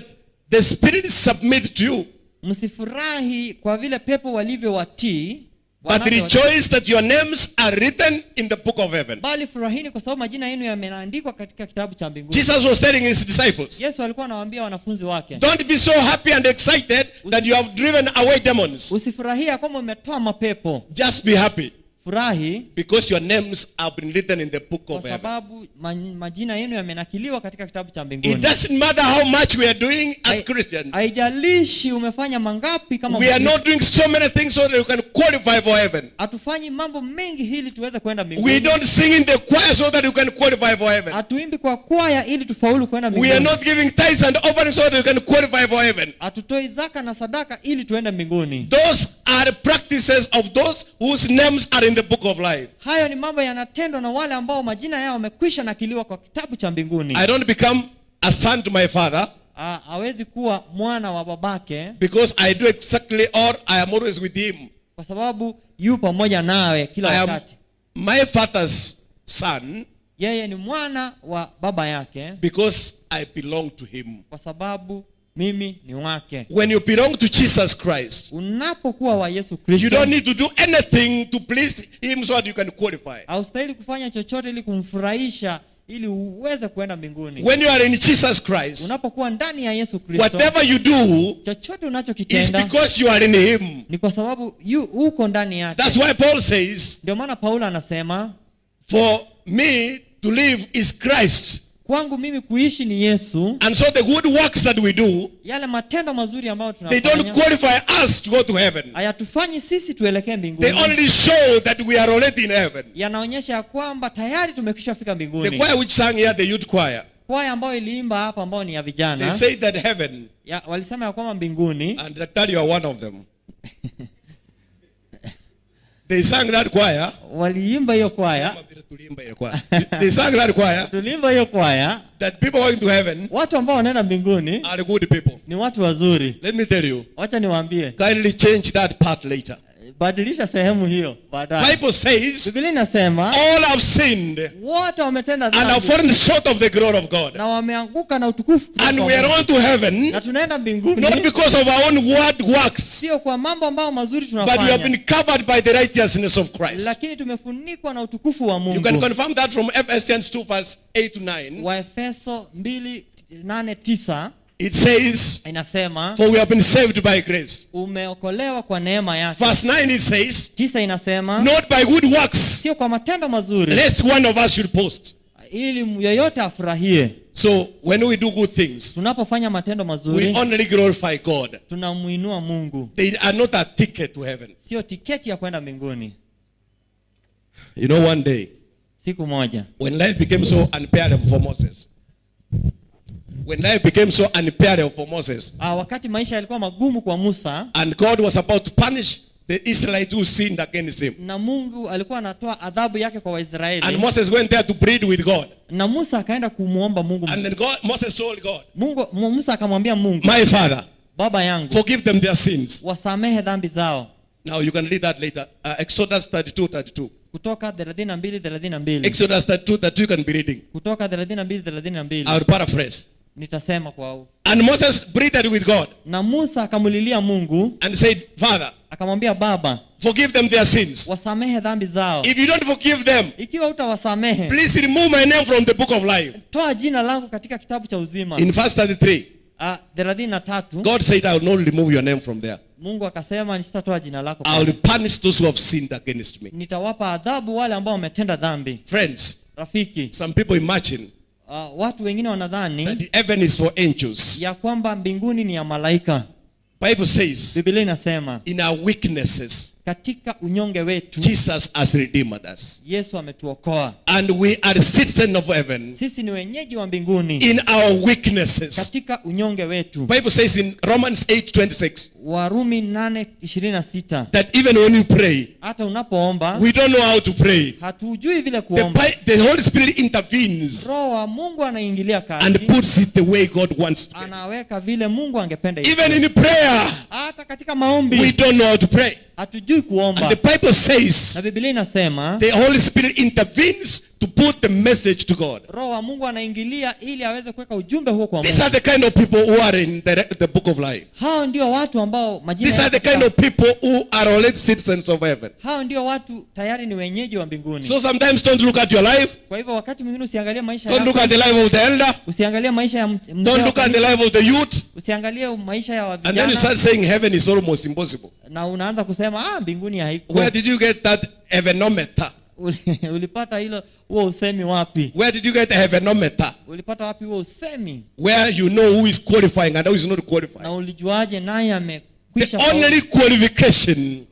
the Spirit submit to you, msifurahi kwa vile pepo walivyowatii, but rejoice that your names are written in the book of heaven. bali furahini kwa sababu majina yenu yameandikwa katika kitabu cha mbinguni. Jesus was telling his disciples, Yesu alikuwa anawaambia wanafunzi wake, don't be so happy and excited that you have driven away demons. usifurahia kama umetoa mapepo, Just be happy furahi because your names have been written in the book kwa of heaven. sababu majina yenu yamenakiliwa katika kitabu cha It mbinguni. doesn't matter how much we are doing as Christians. Haijalishi umefanya mangapi kama We are Mkristo. not doing so many things so that you can qualify for heaven. Hatufanyi mambo mengi ili tuweze kwenda We mbinguni. don't sing in the choir so that you can qualify for heaven. Hatuimbi kwa kwaya ili tufaulu kwenda We are mbinguni. not giving tithes and offerings so that you can qualify for heaven. Hatutoi zaka na sadaka ili tuende mbinguni. Those are practices of those whose names are in the book of life. Hayo ni mambo yanatendwa na wale ambao majina yao yamekwisha nakiliwa kwa kitabu cha mbinguni. I don't become a son to my father Hawezi kuwa mwana wa babake because I do exactly or I am always with him. kwa sababu yu pamoja nawe kila I am wakati. my father's son Yeye ni mwana wa baba yake because I belong to him. kwa sababu mimi ni wake. When you belong to Jesus Christ, Unapokuwa wa Yesu you Kristo, don't need to do anything to please him so that you can qualify. haustahili kufanya chochote ili kumfurahisha ili uweze kuenda mbinguni. When you are in Jesus Christ, Unapokuwa ndani ya Yesu Kristo, whatever you do chochote is unachokitenda because you are in him. ni kwa sababu uko ndani yake. That's why Paul says, Ndio maana Paulo anasema, for me to live is Christ. kwangu mimi kuishi ni Yesu. And so the good works that we do, Yale matendo mazuri ambayo they don't tunafanya qualify us to go to heaven. hayatufanyi sisi tuelekee They mbinguni. only show that we are already in heaven. Yanaonyesha ya kwamba tayari tumekwisha fika The mbinguni. choir which sang here, the youth choir, Kwaya ambayo iliimba hapa ambao ni ya they vijana say that heaven, walisema ya kwamba mbinguni, and that you are one of them. They sang that choir. waliimba hiyo kwaya, They sang that choir tuliimba hiyo kwaya, that people going to heaven watu ambao wanaenda mbinguni are good people. ni watu wazuri. Let me tell you, Wacha niwaambie, kindly change that part later. badilisha sehemu hiyo baadaye. Bible says, Biblia inasema all have sinned wote wametenda and have dhambi fallen short of the glory of God. na wameanguka na utukufu kutoka And kwa we are Mungu. on to heaven, Na tunaenda mbinguni not because of our own word works, sio kwa mambo ambayo mazuri but we have tunafanya, been covered by the righteousness of Christ. lakini tumefunikwa na utukufu wa You can Mungu. confirm that from Ephesians 2 verse 8 to 9. Waefeso 2:8-9 It says, inasema for we have been saved by grace. umeokolewa kwa neema yake. Verse 9 it says, 9 inasema not by good works, sio kwa matendo mazuri lest one of us should boast. ili yoyote afurahie. So when we do good things, Tunapofanya matendo we mazuri, only glorify God. tunamuinua Mungu. They are not a ticket to heaven. Sio tiketi ya kwenda mbinguni. You know, one day, Siku moja, when life became so unbearable for Moses, wakati maisha yalikuwa magumu kwa Musa, and God was about to punish the Israelites who sinned against him, na Mungu alikuwa anatoa adhabu yake kwa Waisraeli, and Moses went there to plead with God, na Musa akaenda kumuomba Mungu. and then Moses told God, Musa akamwambia Mungu, my father, Baba yangu, forgive them their sins. wasamehe dhambi zao. Now you can read that later. Exodus 32:32. Kutoka 32:32. Exodus 32:32 you can be reading. Kutoka 32:32. I will paraphrase. Nitasema kwa And Moses pleaded with God na Musa akamulilia Mungu and said, Father, akamwambia, Baba, forgive them their sins. wasamehe dhambi zao. If you don't forgive them, Ikiwa utawasamehe, please remove my name from the book of life. toa jina langu katika kitabu cha uzima. In verse 33, 33, God said, I will not remove your name from there. Mungu akasema, sitatoa jina lako. I will punish those who have sinned against me. Nitawapa adhabu wale ambao wametenda dhambi. Friends, Rafiki, some people imagine watu wengine wanadhani that heaven is for angels. ya kwamba mbinguni ni ya malaika. Bible says, Biblia inasema in our weaknesses, katika unyonge wetu Jesus has redeemed us. Yesu ametuokoa. And we are citizens of heaven Sisi ni wenyeji wa mbinguni in our weaknesses. katika unyonge wetu. Bible says in Romans 8:26 Warumi 8:26 that even when we pray, hata unapoomba we don't know how to pray. hatujui vile kuomba. The Holy Spirit intervenes Roho wa Mungu anaingilia and kati, puts it the way God wants to. anaweka vile Mungu angependa Even iwe. in prayer, Hata katika we maombi don't know how to pray. hatujui kuomba. And the Bible says Na Biblia inasema the Holy Spirit intervenes to put the message to God. Roho wa Mungu anaingilia ili aweze kuweka ujumbe huo kwa These Mungu. are the kind of people who are in the book of life. Hao ndio watu ambao majina These yao are the kind of people who are already citizens of heaven. hao ndio watu tayari ni wenyeji wa mbinguni. So sometimes don't look at your life. Kwa hivyo wakati mwingine usiangalie maisha Don't look yako, at the life of the elder. usiangalie maisha ya mzee Don't wa look at the kanisa, life of the youth. usiangalie maisha ya And then you vijana, start saying heaven is almost impossible. na unaanza kusema mbinguni haiko. Where did you get that heavenometer? Ulipata huo usemi wapi? Where did you get the heavenometer? Ulipata wapi huo usemi? Where you know who is qualifying and who is not qualifying. Na ulijuaje naye The amekwisha? only qualification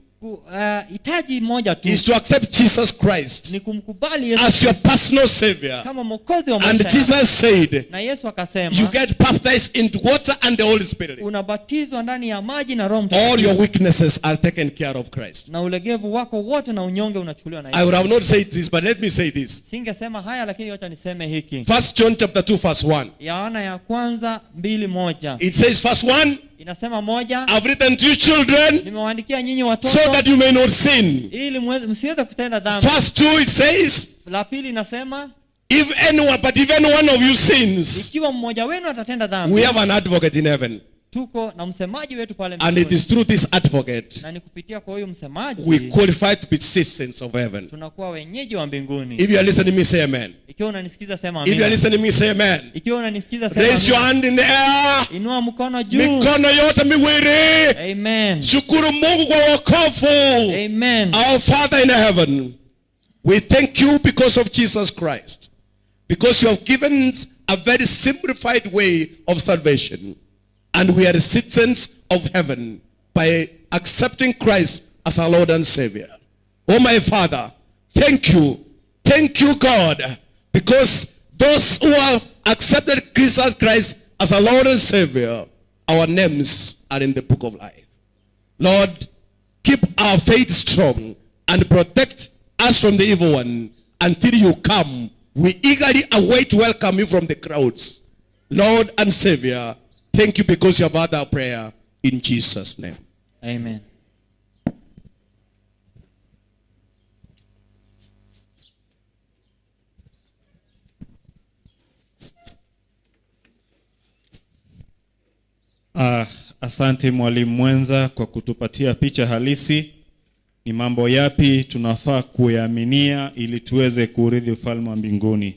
Hitaji moja tu is to accept Jesus Christ ni kumkubali Yesu as your Kristo personal savior. kama mwokozi wa And maisha yako. Jesus said, Na Yesu akasema you get baptized into water and the Holy Spirit. unabatizwa ndani ya maji na Roho All Mtakatifu. your weaknesses are taken care of Christ. Na ulegevu wako wote na unyonge unachukuliwa na I would Yesu. have not said this, but let me say this. Singesema haya lakini wacha niseme hiki. 1 John chapter 2 verse 1. Yohana ya kwanza 2:1. It says verse 1, Inasema moja, I've written to you children nimewaandikia nyinyi so watoto that you may not sin. ili msiweze kutenda dhambi. Verse 2 it says, La pili inasema if any one of you sins, ikiwa mmoja wenu atatenda dhambi, we have an advocate in heaven. tuko na msemaji wetu pale And it mbinguni. is through this advocate Na ni kupitia kwa huyo msemaji we qualify to be citizens of heaven. tunakuwa wenyeji wa mbinguni. If you are listening to me, say amen. Ikiwa unanisikiza sema If you are amina. listening to me, say amen. Ikiwa unanisikiza sema Raise your amina. hand in the air. Inua mkono juu. Mikono yote miwili. Amen. Shukuru Mungu kwa wokovu. Amen. Our Father in heaven, we thank you because of Jesus Christ. Because you have given us a very simplified way of salvation. And we are citizens of heaven by accepting Christ as our Lord and Savior. Oh my Father, thank you. Thank you, God. Because those who have accepted Jesus Christ as our Lord and Savior, our names are in the book of life. Lord, keep our faith strong and protect us from the evil one until you come. We eagerly await to welcome you from the crowds. Lord and Savior, thank you because you have heard our prayer in Jesus' name. Amen. Asante mwalimu mwenza kwa kutupatia picha halisi. Ni mambo yapi tunafaa kuyaaminia ili tuweze kurithi ufalme wa mbinguni.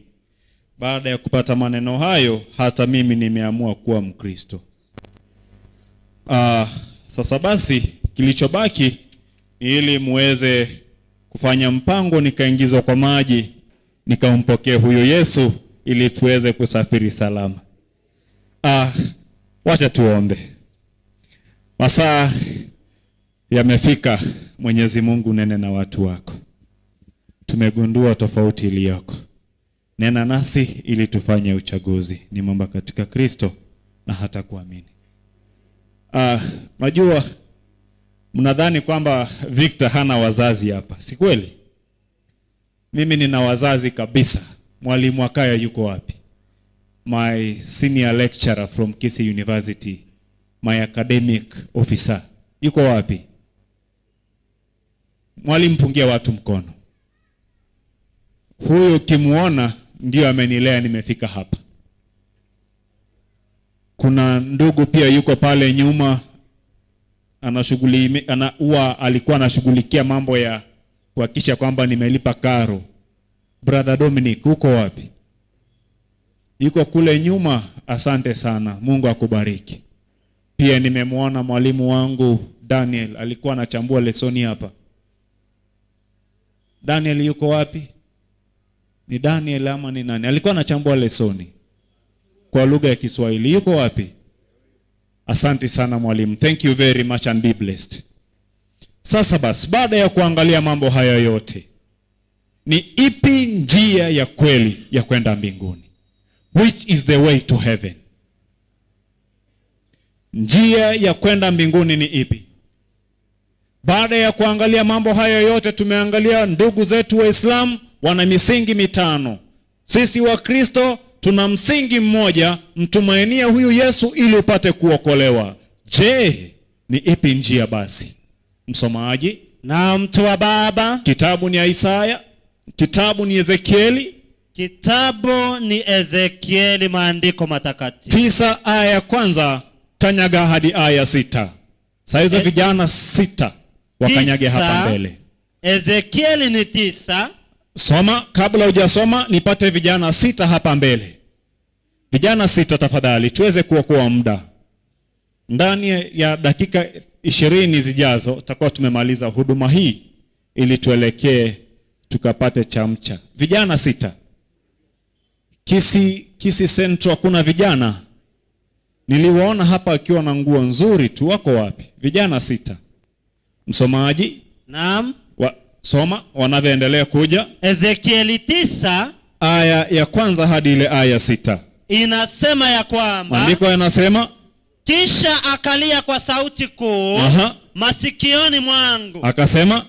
Baada ya kupata maneno hayo, hata mimi nimeamua kuwa Mkristo. Sasa basi kilichobaki ili muweze kufanya mpango nikaingizwa kwa maji nikampokea huyo Yesu ili tuweze kusafiri salama. Wacha tuombe. Masaa yamefika. Mwenyezi Mungu, nene na watu wako. Tumegundua tofauti iliyoko. Nena nasi ili tufanye uchaguzi. Nimeomba katika Kristo na hata kuamini. Najua mnadhani kwamba Victor hana wazazi hapa. Si kweli? Mimi nina wazazi kabisa. Mwalimu Akaya yuko wapi? My senior lecturer from Kisii University, my academic officer, yuko wapi? Mwalimu, pungia watu mkono. Huyu kimuona ndio amenilea nimefika hapa. Kuna ndugu pia yuko pale nyuma, alikuwa anashughulikia mambo ya kuhakikisha kwamba nimelipa karo. Brother Dominic, uko wapi? Yuko kule nyuma. Asante sana. Mungu akubariki. Pia nimemwona mwalimu wangu Daniel, alikuwa anachambua lesoni hapa. Daniel yuko wapi? Ni Daniel ama ni nani? Alikuwa anachambua lesoni kwa lugha ya Kiswahili. Yuko wapi? Asante sana mwalimu. Thank you very much and be blessed. Sasa basi, baada ya kuangalia mambo haya yote, ni ipi njia ya kweli ya kwenda mbinguni? Which is the way to heaven? Njia ya kwenda mbinguni ni ipi? Baada ya kuangalia mambo haya yote, tumeangalia ndugu zetu Waislamu wana misingi mitano. Sisi wa Kristo tuna msingi mmoja, mtumainia huyu Yesu ili upate kuokolewa. Je, ni ipi njia basi? Msomaji? Na mtu wa baba. Kitabu ni Isaya, kitabu ni Ezekieli. Kitabu ni Ezekieli, maandiko matakatifu. 9 aya ya kwanza kanyaga hadi aya 6. Sasa hizo vijana 6 wakanyage hapa mbele. Ezekieli ni 9. Soma, kabla hujasoma nipate vijana 6 hapa mbele. Vijana 6 tafadhali, tuweze kuokoa muda. Ndani ya dakika 20 zijazo tutakuwa tumemaliza huduma hii ili tuelekee tukapate chamcha. Vijana 6. Kisii Central kuna vijana. Niliwaona hapa akiwa na nguo nzuri tu, wako wapi? Vijana 6. Msomaji? Naam. Soma wanavyoendelea kuja. Ezekieli 9 aya ya kwanza hadi ile aya 6. Inasema ya kwamba, maandiko yanasema, kisha akalia kwa sauti kuu masikioni mwangu, akisema,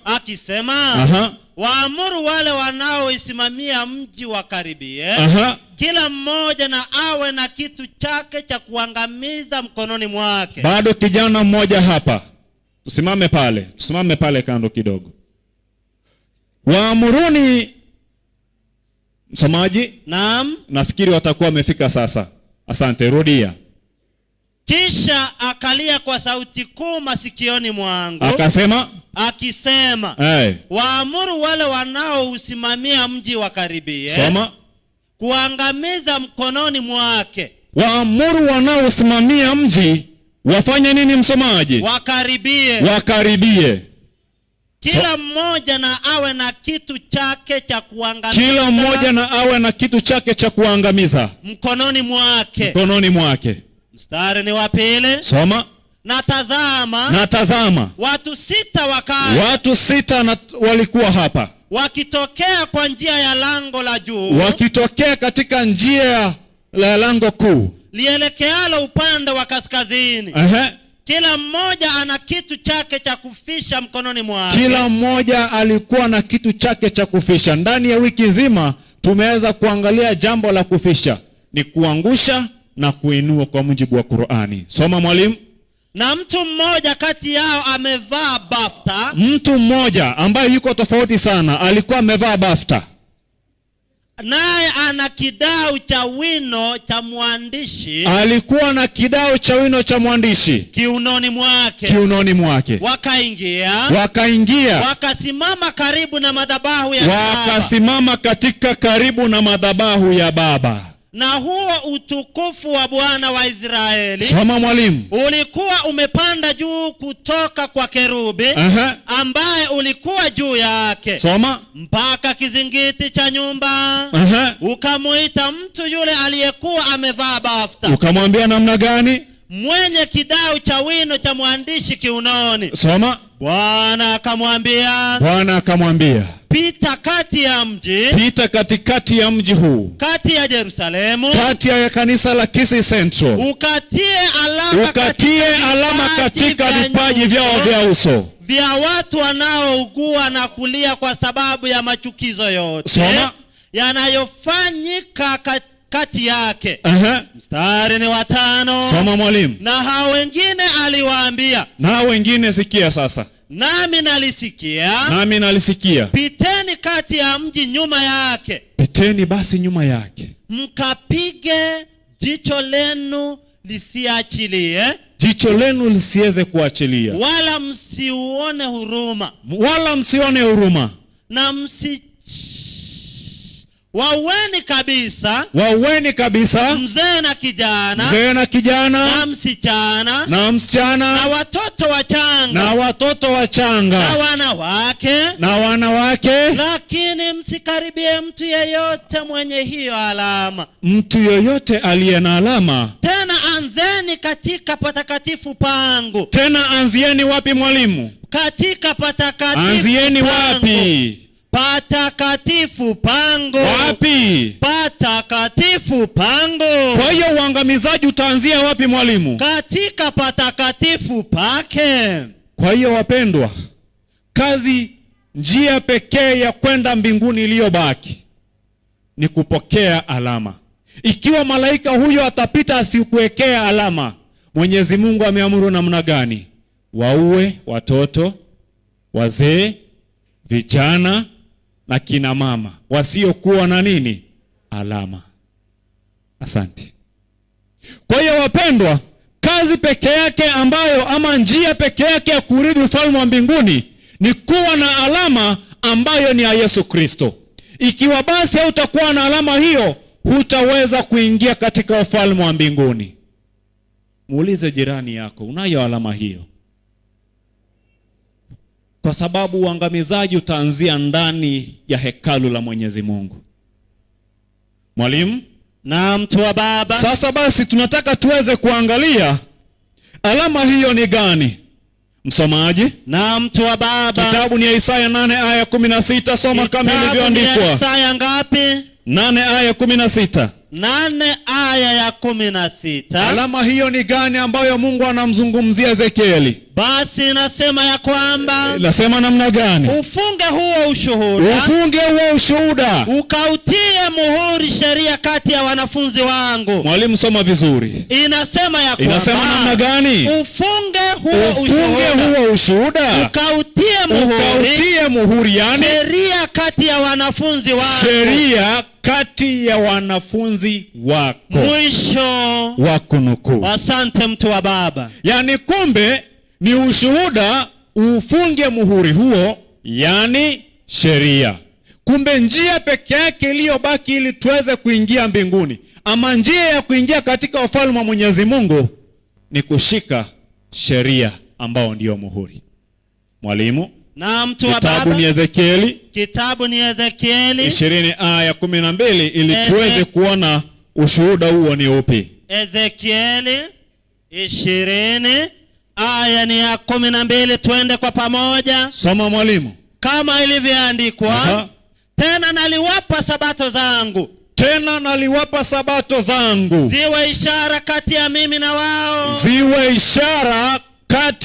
waamuru wale wanaoisimamia mji wakaribie, kila mmoja na awe na kitu chake cha kuangamiza mkononi mwake. Bado kijana mmoja hapa. Tusimame pale kando kidogo. Waamuruni. Msomaji? Naam. Nafikiri watakuwa wamefika sasa. Asante, rudia. Kisha akalia kwa sauti kuu masikioni mwangu, akisema, waamuru wale wanaousimamia mji wakaribie, soma, kuangamiza mkononi mwake. Waamuru wanaosimamia mji wafanye nini, msomaji? Wakaribie. Kila mmoja na awe na kitu chake cha kuangamiza. Kila mmoja na awe na kitu chake cha kuangamiza mkononi mwake. Mstari ni wa pili. Soma. Na tazama, watu 6 wakaja. Watu 6 walikuwa hapa, wakitokea kwa njia ya lango la juu, wakitokea katika njia la lango kuu lielekealo upande wa kaskazini. Kila mmoja ana kitu chake cha kufisha mkononi mwake. Kila mmoja alikuwa na kitu chake cha kufisha. Ndani ya wiki nzima tumeweza kuangalia jambo la kufisha ni kuangusha na kuinua kwa mujibu wa Qur'ani. Soma mwalimu. Na mtu mmoja kati yao amevaa bafta. Mtu mmoja ambaye yuko tofauti sana alikuwa amevaa bafta. Naye ana kidau cha wino cha mwandishi. Alikuwa na kidau cha wino cha mwandishi kiunoni mwake. Wakaingia. Wakasimama karibu na madhabahu ya Baba. Wakasimama karibu na madhabahu ya Baba. Na huo utukufu wa Bwana wa Israeli, soma mwalimu, ulikuwa umepanda juu kutoka kwa kerubi ambaye ulikuwa juu yake, soma, mpaka kizingiti cha nyumba. Ukamuita mtu yule aliyekuwa amevaa bafta. Ukamwambia namna gani? Mwenye kidau cha wino cha mwandishi kiunoni. Soma. Bwana akamwambia, pita kati ya mji, pita katikati ya mji huu, kati ya Yerusalemu, kati ya kanisa la Kisii Central, ukatie alama katika vipaji vyao vya uso vya watu wanaougua na kulia kwa sababu ya machukizo yote. Soma. Yanayofanyika kati yake. Mstari ni 5. Soma mwalimu. Na hao wengine aliwaambia. Na wengine sikia sasa. Nami nalisikia. Piteni kati ya mji nyuma yake. Piteni basi nyuma yake. Mkapige jicho lenu lisiachilie. Jicho lenu lisiweze kuachilia. Wala msione huruma. Na Waueni kabisa mzee na kijana, na msichana, na watoto wachanga, na wanawake, lakini msikaribie mtu yeyote mwenye hiyo alama. Mtu yeyote aliye na alama. Tena anzeni katika patakatifu pangu. Tena anzieni wapi mwalimu? Katika patakatifu. Anzieni wapi? Patakatifu pangu. Wapi? Patakatifu pangu. Kwa hiyo uangamizaji utaanzia wapi mwalimu? Katika patakatifu pake. Kwa hiyo wapendwa, njia pekee ya kwenda mbinguni iliyobaki ni kupokea alama. Ikiwa malaika huyo atapita asikuwekea alama, Mwenyezi Mungu ameamuru namna gani? Waue watoto, wazee, vijana na kina mama wasiokuwa na nini? Alama. Asante. Kwa hiyo wapendwa, kazi peke yake ama njia peke yake ya kurithi ufalme wa mbinguni ni kuwa na alama ambayo ni ya Yesu Kristo. Ikiwa basi hautakuwa na alama hiyo, hutaweza kuingia katika ufalme wa mbinguni. Muulize jirani yako, unayo alama hiyo? Kwa sababu uangamizaji utaanzia ndani ya hekalu la Mwenyezi Mungu. Mwalimu? Na mtu wa baba. Sasa basi tunataka tuweze kuangalia alama hiyo ni gani? Msomaji? Na mtu wa baba. Kitabu ni Isaya 8:16. Soma kama ilivyoandikwa. Kitabu ni Isaya ngapi? 8:16. 8:16. Alama hiyo ni gani ambayo Mungu anamzungumzia Ezekieli? Basi nasema ya kwamba. Nasema namna gani? Ufunge huo ushuhuda. Ukautie muhuri sheria kati ya wanafunzi wangu. Mwalimu, soma vizuri. Inasema ya kwamba. Inasema namna gani? Ufunge huo ushuhuda. Ukautie muhuri yani sheria kati ya wanafunzi wangu. Sheria kati ya wanafunzi wako. Mwisho wa kunukuu. Asante mtu wa baba. Yani kumbe ni ushuhuda ufunge muhuri huo, yani sheria. Kumbe njia peke yake iliyobaki ili tuweze kuingia mbinguni, ama njia ya kuingia katika ufalme wa Mwenyezi Mungu, ni kushika sheria ambao ndio muhuri. Mwalimu? Na mtu wa baba. Kitabu ni Ezekieli 20:12 ili tuweze kuona ushuhuda huo ni upi. Ezekieli 20 aya ni ya 12, twende kwa pamoja. Soma mwalimu. Kama ilivyoandikwa, tena naliwapa sabato zangu. Ziwe ishara kati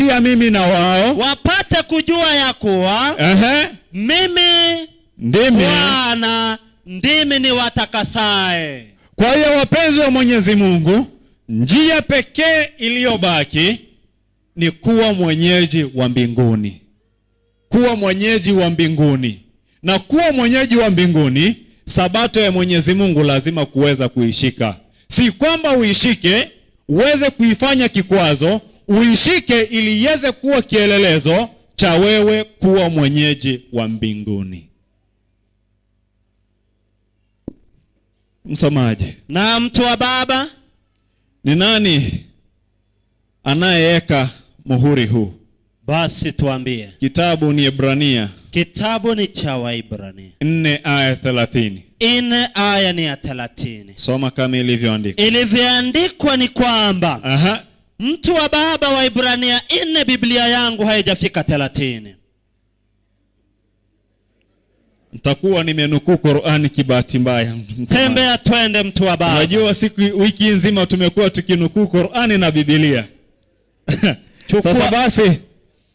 ya mimi na wao. Wapate kujua ya kuwa mimi Bwana ndimi niwatakasaye. Kwa hiyo wapenzi wa Mwenyezi Mungu, njia pekee iliyobaki ni kuwa mwenyeji wa mbinguni. Kuwa mwenyeji wa mbinguni. Na kuwa mwenyeji wa mbinguni, sabato ya Mwenyezi Mungu lazima kuweza kuishika. Si kwamba uishike uweze kuifanya kikwazo, uishike ili iweze kuwa kielelezo cha wewe kuwa mwenyeji wa mbinguni. Msomaji. Na mtu wa baba, Ni nani anayeweka muhuri huu? basi tuambie. Kitabu ni Ebrania Kitabu ni cha Waibrania 4 aya 30. 4 aya ni ya 30. Soma kama ilivyoandikwa. Ilivyoandikwa ni kwamba Aha. mtu wa baba, Waibrania 4, Biblia yangu haijafika 30. Nitakuwa nimenukuu Qur'ani kibahati mbaya. Tembea twende mtu wa baba. Unajua wiki nzima tumekuwa tukinukuu Qur'ani na Biblia. Sasa basi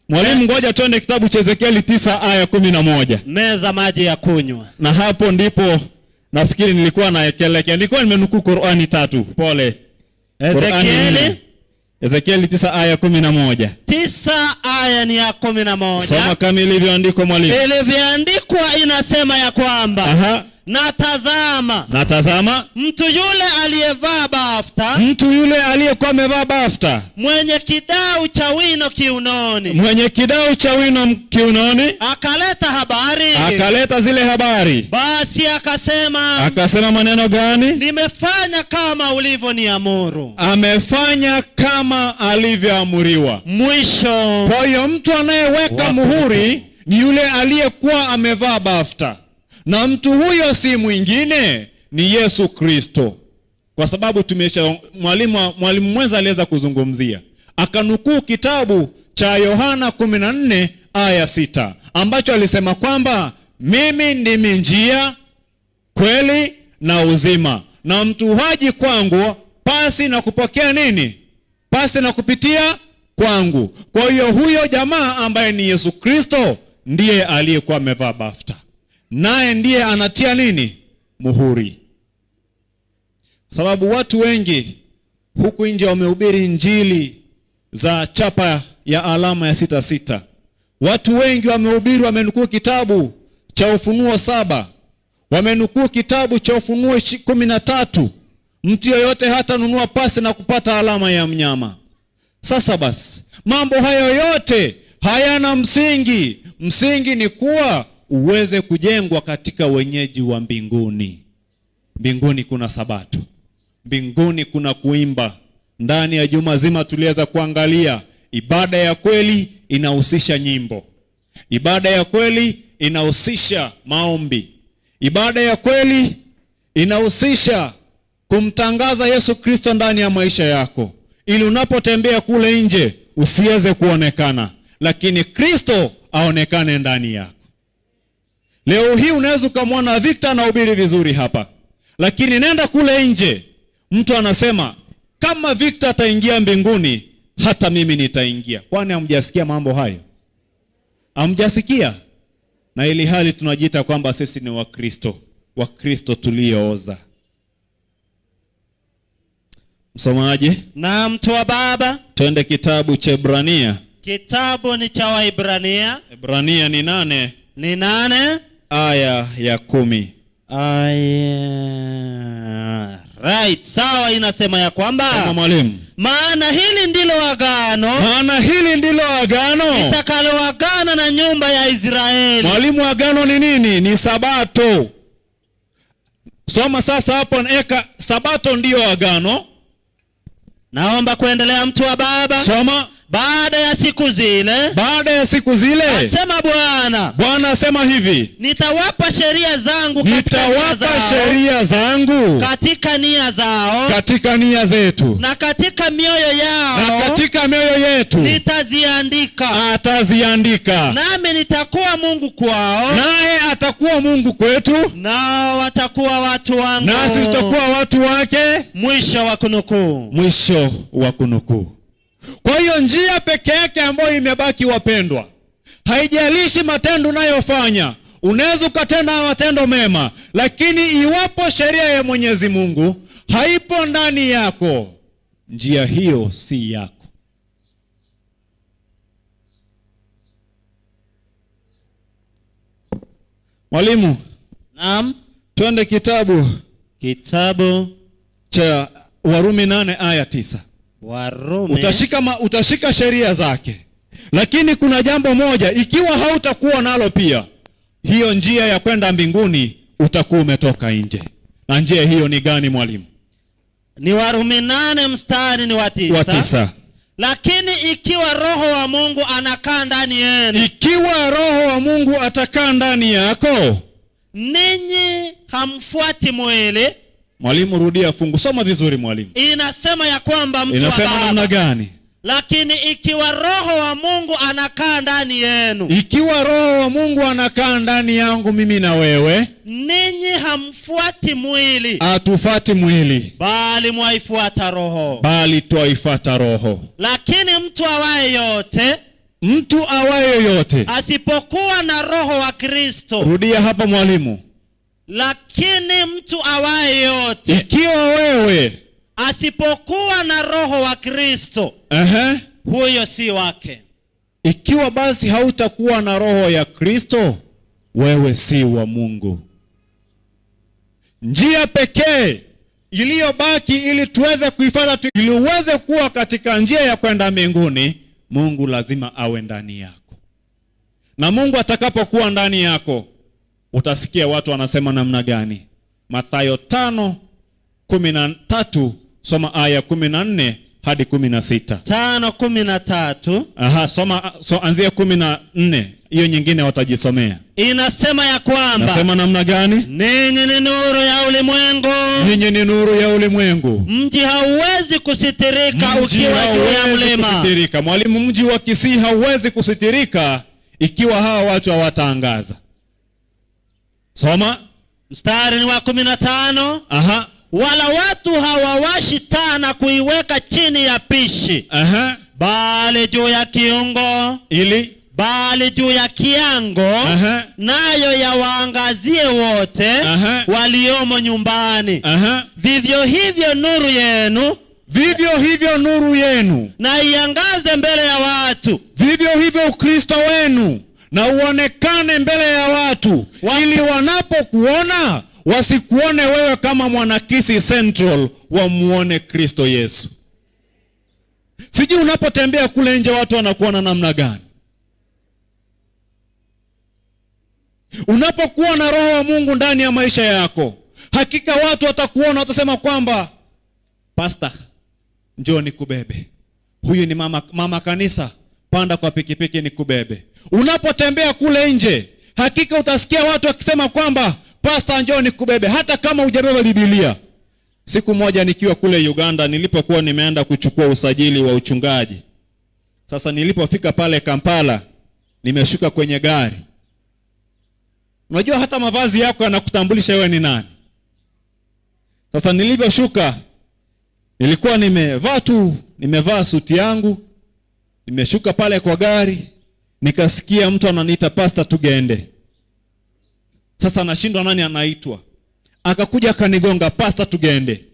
mwalimu, ngoja twende kitabu cha Ezekieli 9 aya 11. Meza maji ya kunywa. Na hapo ndipo nafikiri nilikuwa naelekea. Nilikuwa nimenukuu Qur'ani 3. Pole. Ezekieli 9 aya 11. 9 aya ni ya 11. Soma kama ilivyoandikwa mwalimu. Ilivyoandikwa inasema ya kwamba Aha. Natazama mtu yule aliyevaa bafta, mtu yule aliyekuwa amevaa bafta, mwenye kidau cha wino kiunoni, akaleta zile habari. Basi akasema maneno gani? Nimefanya kama ulivyoniamuru. Amefanya kama alivyoamuriwa. Mwisho. Kwa hiyo mtu anayeweka muhuri ni yule aliyekuwa amevaa bafta. Na mtu huyo si mwingine, ni Yesu Kristo. Kwa sababu mwalimu mwenza aliweza kuzungumzia, akanukuu kitabu cha Yohana 14 aya 6, ambacho alisema kwamba mimi ndimi njia, kweli na uzima, na mtu haji kwangu pasi na kupokea nini? Pasi na kupitia kwangu. Kwa hiyo huyo jamaa ambaye ni Yesu Kristo ndiye aliyekuwa amevaa bafta. Naye ndiye anatia nini? Muhuri. Sababu watu wengi huku nje wamehubiri injili za chapa ya alama ya 66. Watu wengi wamehubiri, wamenukuu kitabu cha Ufunuo 7. Wamenukuu kitabu cha Ufunuo 13. Mtu yoyote hata nunua pasi na kupata alama ya mnyama. Sasa basi, mambo hayo yote hayana msingi. Msingi ni kuwa uweze kujengwa katika wenyeji wa mbinguni. Mbinguni kuna sabato. Mbinguni kuna kuimba. Ndani ya juma zima tuliweza kuangalia ibada ya kweli inahusisha nyimbo. Ibada ya kweli inahusisha maombi. Ibada ya kweli inahusisha kumtangaza Yesu Kristo ndani ya maisha yako, ili unapotembea kule nje usiweze kuonekana, lakini Kristo aonekane ndani yako. Leo hii unaweza kumwona Victor anahubiri vizuri hapa, lakini nenda kule nje, mtu anasema kama Victor ataingia mbinguni, hata mimi nitaingia. Kwani hamjasikia mambo hayo? Hamjasikia? Na ili hali tunajiita kwamba sisi ni Wakristo tuliooza. Msomaji? Na mtu wa baba, twende kitabu cha Ebrania. Kitabu ni cha Waibrania. Ebrania ni 8. Ni 8 aya ya 10. Right, sawa, inasema ya kwamba kama mwalimu, maana hili ndilo agano nitakaloagana na nyumba ya Israeli. Mwalimu, agano ni nini? Ni sabato. Soma sasa hapo, eka sabato ndio agano. Naomba kuendelea mtu wa baba. Soma. Baada ya siku zile, asema Bwana asema hivi, nitawapa sheria zangu katika nia zao, katika nia zetu, na katika mioyo yetu nitaziandika. Ataziandika. Nami nitakuwa Mungu kwao, naye atakuwa Mungu kwetu, nao watakuwa watu wangu, nasi tutakuwa watu wake. Mwisho wa kunukuu. Kwa hiyo njia peke yake ambayo imebaki, wapendwa, haijalishi matendo unayofanya, unaweza ukatenda matendo mema, lakini iwapo sheria ya Mwenyezi Mungu haipo ndani yako, njia hiyo si yako. Mwalimu, naam, twende kitabu cha Warumi 8 aya 9. Warumi. Utashika sheria zake, lakini kuna jambo moja, ikiwa hautakuwa nalo pia, hiyo njia ya kwenda mbinguni utakuwa umetoka nje. Na njia hiyo ni gani mwalimu? Ni Warumi 8 mstari ni wa 9. Lakini ikiwa Roho wa Mungu anakaa ndani yenu, ikiwa Roho wa Mungu atakaa ndani yako, ninyi hamfuati mwili. Mwalimu, rudia fungu, soma vizuri mwalimu. Inasema ya kwamba mtu inasema namna gani? Lakini ikiwa Roho wa Mungu anakaa ndani yenu, ikiwa Roho wa Mungu anakaa ndani yangu mimi na wewe, ninyi hamfuati mwili. Hatufuati mwili, bali mwaifuata Roho. Bali twaifuata Roho. Lakini mtu awaye yote asipokuwa na Roho wa Kristo. Rudia hapa mwalimu. Lakini mtu awaye yote, ikiwa wewe asipokuwa na Roho wa Kristo, huyo si wake. Ikiwa basi hautakuwa na Roho ya Kristo, wewe si wa Mungu. Njia pekee iliyobaki ili tuweze kuifuata, ili uweze kuwa katika njia ya kwenda mbinguni, Mungu lazima awe ndani yako. Na Mungu atakapokuwa ndani yako, utasikia watu wanasema namna gani? Mathayo 5:13, soma aya 14 hadi 16. 5:13. Soma, anzia 14. Hiyo nyingine watajisomea. Inasema ya kwamba, nasema namna gani? Ninyi ni nuru ya ulimwengu. Ninyi ni nuru ya ulimwengu. Mji hauwezi kusitirika ukiwa juu ya mlima. Mwalimu, mji wa Kisii hauwezi kusitirika ikiwa hawa watu hawataangaza. Soma. Mstari wa 15. Wala watu hawawashi taa na kuiweka chini ya pishi, bali juu ya kiungo, bali juu ya kiango, nayo yawaangazie wote waliomo nyumbani. Vivyo hivyo nuru yenu na iangaze mbele ya watu. Vivyo hivyo Ukristo wenu na uonekane mbele ya watu, ili wanapokuona wasikuone wewe kama Mwanakisi Central, wamuone Kristo Yesu. Sijui unapotembea kule nje watu wanakuona namna gani? Unapokuwa na Roho wa Mungu ndani ya maisha yako, hakika watu watakuona, watasema kwamba pastor, njoo nikubebe. Huyu ni mama kanisa, panda kwa pikipiki nikubebe. Unapotembea kule nje, hakika utasikia watu wakisema kwamba pastor, njoo nikubebe, hata kama hujabeba Biblia. Siku moja nikiwa kule Uganda, nilipokuwa nimeenda kuchukua usajili wa uchungaji. Sasa nilipofika pale Kampala, nimeshuka kwenye gari. Unajua hata mavazi yako yanakutambulisha wewe ni nani. Sasa niliposhuka, nilikuwa nimevaa suti yangu, nimeshuka pale kwa gari, nikasikia mtu ananiita pastor, tugende. Sasa nashindwa nani anaitwa. Akakuja akanigonga, pastor, tugende.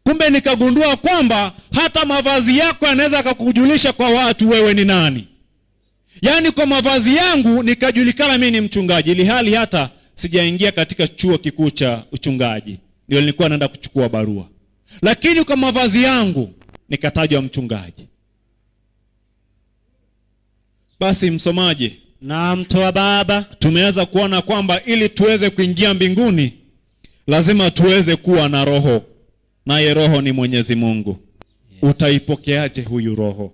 Kumbe nikagundua kwamba hata mavazi yako yanaweza kukujulisha kwa watu wewe ni nani. Yaani kwa mavazi yangu nikajulikana mimi ni mchungaji, ili hali hata sijaingia katika chuo kikuu cha uchungaji. Ndio nilikuwa naenda kuchukua barua. Lakini kwa mavazi yangu nikatajwa mchungaji. Basi msomaji na mtu wa Baba, tumeweza kuona kwamba ili tuweze kuingia mbinguni lazima tuweze kuwa na Roho. Naye Roho ni Mwenyezi Mungu. Utaipokeaje huyu Roho?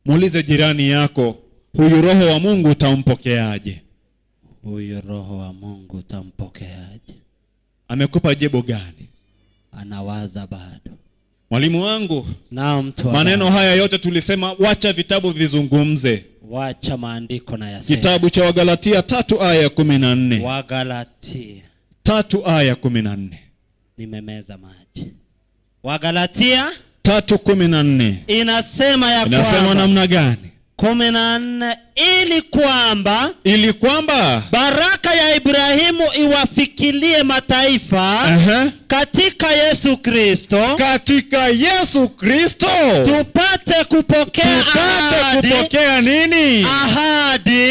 Muulize jirani yako, huyu Roho wa Mungu utampokeaje? Huyu Roho wa Mungu utampokeaje? Amekupa jibu gani? Anawaza bado. Mwalimu wangu, na mtu maneno haya yote tulisema wacha vitabu vizungumze. Wacha maandiko na yasema. Kitabu cha Wagalatia 3 aya 14. Wagalatia 3 aya 14. Nimemeza maji. Wagalatia 3:14. Inasema namna gani? 14, ili kwamba baraka ya Ibrahimu iwafikilie mataifa katika Yesu Kristo. Katika Yesu Kristo tupate kupokea nini? Ahadi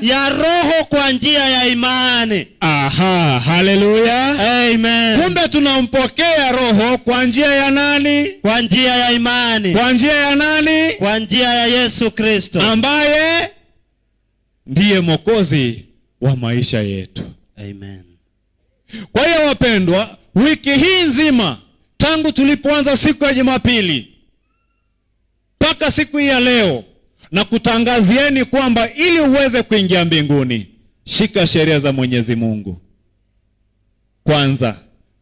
ya Roho kwa njia ya imani. Haleluya. Amen. Kumbe tunampokea Roho kwa njia ya nani? Kwa njia ya imani. Kwa njia ya nani? Kwa njia ya Yesu Kristo, ambaye ndiye Mwokozi wa maisha yetu. Amen. Kwa hiyo wapendwa, wiki hii nzima tangu tulipoanza siku ya Jumapili mpaka siku hii ya leo, na kutangazieni kwamba ili uweze kuingia mbinguni, shika sheria za Mwenyezi Mungu. Kwanza.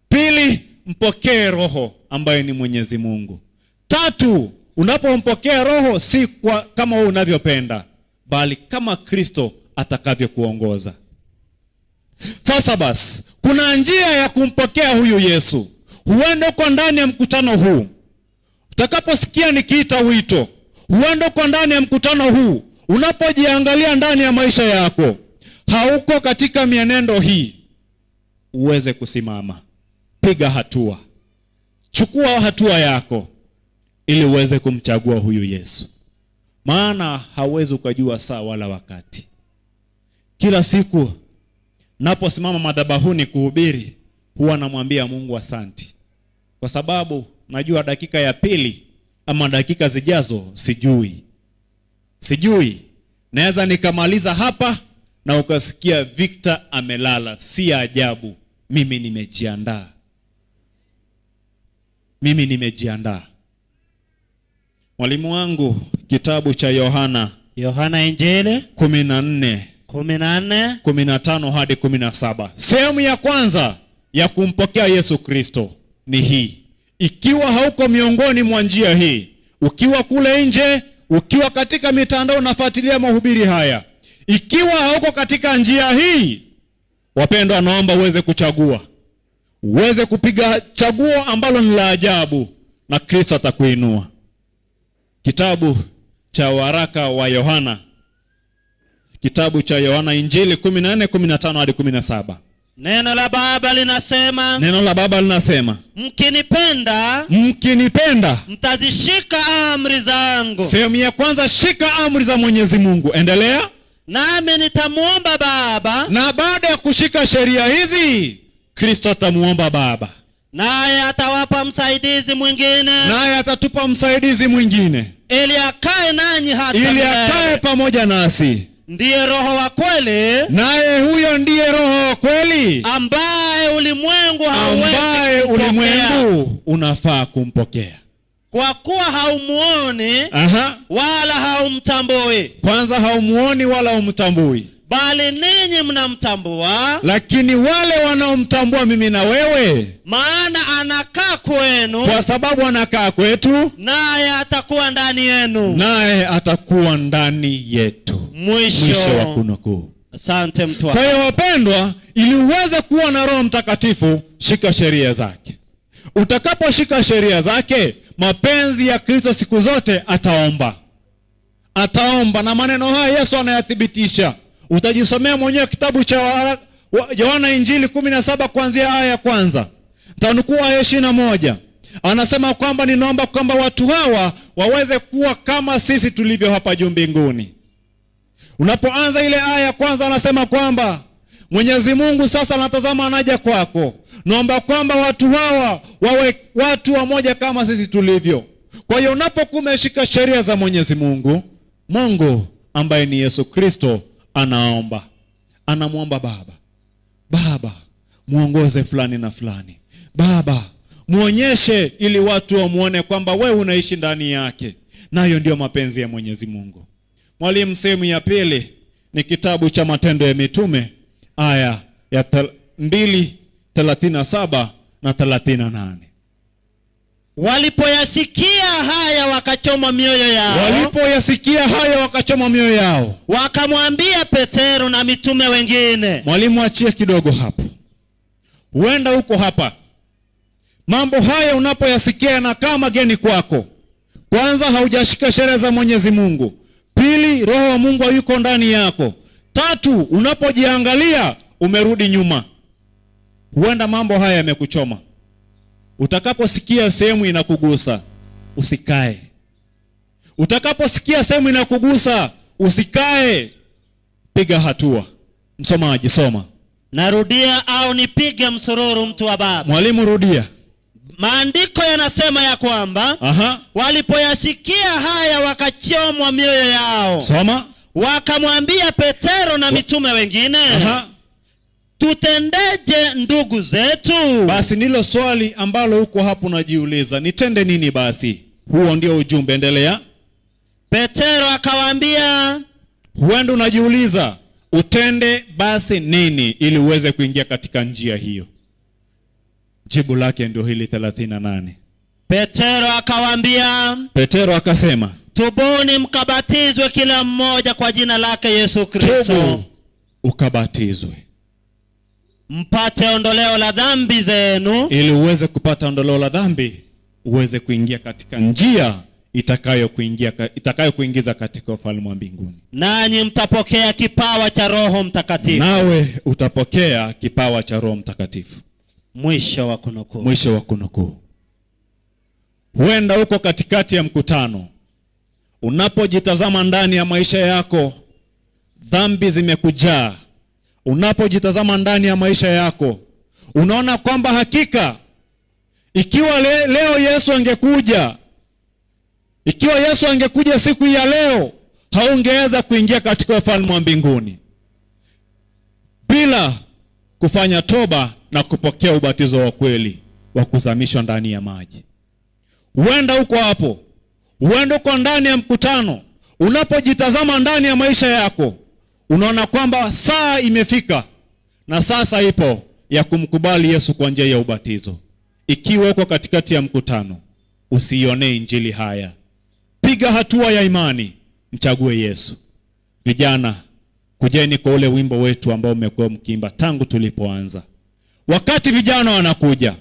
Pili, mpokee Roho ambaye ni Mwenyezi Mungu. Tatu, unapompokea Roho si kama wewe unavyopenda, bali kama Kristo atakavyokuongoza. Sasa basi, kuna njia ya kumpokea huyu Yesu. Huenda uko ndani ya mkutano huu, utakaposikia nikiita wito, huenda uko ndani ya mkutano huu, unapojiangalia ndani ya maisha yako, hauko katika mienendo hii, uweze kusimama. Piga hatua. Chukua hatua yako ili uweze kumchagua huyu Yesu. Maana hauwezi ukajua saa wala wakati. Kila siku naposimama madhabahuni kuhubiri, huwa namwambia Mungu asanti. Kwa sababu najua dakika ya pili ama dakika zijazo sijui. Naweza nikamaliza hapa na ukasikia Victor amelala. Si ajabu. Mimi nimejiandaa. Mwalimu wangu, kitabu cha Yohana Injili 14 15 hadi 17. Sehemu ya kwanza ya kumpokea Yesu Kristo ni hii. Ikiwa hauko miongoni mwa njia hii, ukiwa kule nje, ukiwa katika mitandao unafuatilia mahubiri haya, ikiwa hauko katika njia hii, wapendwa, naomba uweze kuchagua. Uweze kupiga chaguo ambalo ni la ajabu, na Kristo atakuinua. Kitabu cha waraka wa Yohana, kitabu cha Yohana Injili 14 15 hadi 17. Neno la Baba linasema, mkinipenda mtazishika amri zangu. Sehemu ya kwanza, shika amri za Mwenyezi Mungu. Endelea. Nami nitamuomba Baba. Na baada ya kushika sheria hizi, Kristo atamuomba Baba, naye atawapa msaidizi mwingine. Naye atatupa msaidizi mwingine, ili akae nanyi hata milele. Ili akae pamoja nasi. Ndiye Roho wa kweli. Naye huyo ndiye Roho wa kweli, ambaye ulimwengu unafaa kumpokea. Kwa kuwa haumuoni wala haumtambui. Kwanza haumuoni wala haumtambui, bali ninyi mnamtambua. Lakini wale wanaomtambua mimi na wewe, maana anakaa kwenu. Kwa sababu anakaa kwetu, naye atakuwa ndani yenu. Naye atakuwa ndani yetu. Mwisho wa kunukuu. Asante mtu. Kwa hiyo wapendwa, ili uweze kuwa na Roho Mtakatifu, shika sheria zake. Utakaposhika sheria zake, mapenzi ya Kristo siku zote ataomba, na maneno haya Yesu anayathibitisha. Utajisomea mwenyewe kitabu cha Yohana Injili 17 kuanzia aya ya kwanza. Tanukuu aya 21. Anasema kwamba ninaomba kwamba watu hawa waweze kuwa kama sisi tulivyo hapa juu mbinguni. Unapoanza ile aya ya kwanza, anasema kwamba Mwenyezi Mungu sasa anatazama, anaja kwako. Naomba kwamba watu hawa wawe watu wamoja kama sisi tulivyo. Kwa hiyo unapokuwa umeshika sheria za Mwenyezi Mungu, Mungu ambaye ni Yesu Kristo anamuomba Baba, muongoze fulani na fulani. Baba, muonyeshe ili watu wamuone kwamba wewe unaishi ndani yake. Nayo ndio mapenzi ya Mwenyezi Mungu. Mwalimu, sehemu ya pili ni kitabu cha Matendo ya Mitume aya ya 2:37 na 38. Walipoyasikia haya wakachoma mioyo yao. Wakamwambia Petero na mitume wengine. Mwalimu, achie kidogo hapo. Huenda huko hapa, mambo haya unapoyasikia na kama geni kwako. Kwanza, haujashika sheria za Mwenyezi Mungu. Pili, Roho wa Mungu hayuko ndani yako. Tatu, unapojiangalia umerudi nyuma. Huenda mambo haya yamekuchoma. Utakaposikia sehemu inakugusa, usikae. Utakaposikia sehemu inakugusa, usikae. Piga hatua. Msomaji, soma. Narudia au nipige msururu mtu wa Baba? Mwalimu, rudia. Maandiko yanasema ya kwamba walipoyasikia haya wakachomwa mioyo yao. Soma. Wakamwambia Petero na mitume wengine. tutendeje ndugu zetu? Basi nilo swali ambalo uko hapo unajiuliza, nitende nini basi? Huo ndio ujumbe, endelea. Petero akawaambia, huenda unajiuliza utende basi nini ili uweze kuingia katika njia hiyo. Jibu lake ndio hili 38. Petero akawaambia, Petero akasema, tubuni mkabatizwe kila mmoja kwa jina lake Yesu Kristo. Tubu ukabatizwe mpate ondoleo la dhambi zenu. Ili uweze kupata ondoleo la dhambi, uweze kuingia katika njia itakayokuingiza katika ufalme wa mbinguni. Nanyi mtapokea kipawa cha Roho Mtakatifu. Nawe utapokea kipawa cha Roho Mtakatifu. Mwisho wa kunukuu. Mwisho wa kunukuu. Huenda uko katikati ya mkutano, unapojitazama ndani ya maisha yako dhambi zimekujaa. Unapojitazama ndani ya maisha yako unaona kwamba hakika ikiwa leo Yesu angekuja, ikiwa Yesu angekuja siku ya leo, haungeweza kuingia katika ufalme wa mbinguni bila kufanya toba na kupokea ubatizo wa kweli wa kuzamishwa ndani ya maji. Huenda uko hapo, huenda uko ndani ya mkutano, unapojitazama ndani ya maisha yako unaona kwamba saa imefika na sasa ipo ya kumkubali Yesu kwa njia ya ubatizo. Ikiwa uko katikati ya mkutano, usione injili haya. Piga hatua ya imani, mchague Yesu. Vijana, kujeni kwa ule wimbo wetu ambao umekuwa mkiimba tangu tulipoanza. Wakati vijana wanakuja,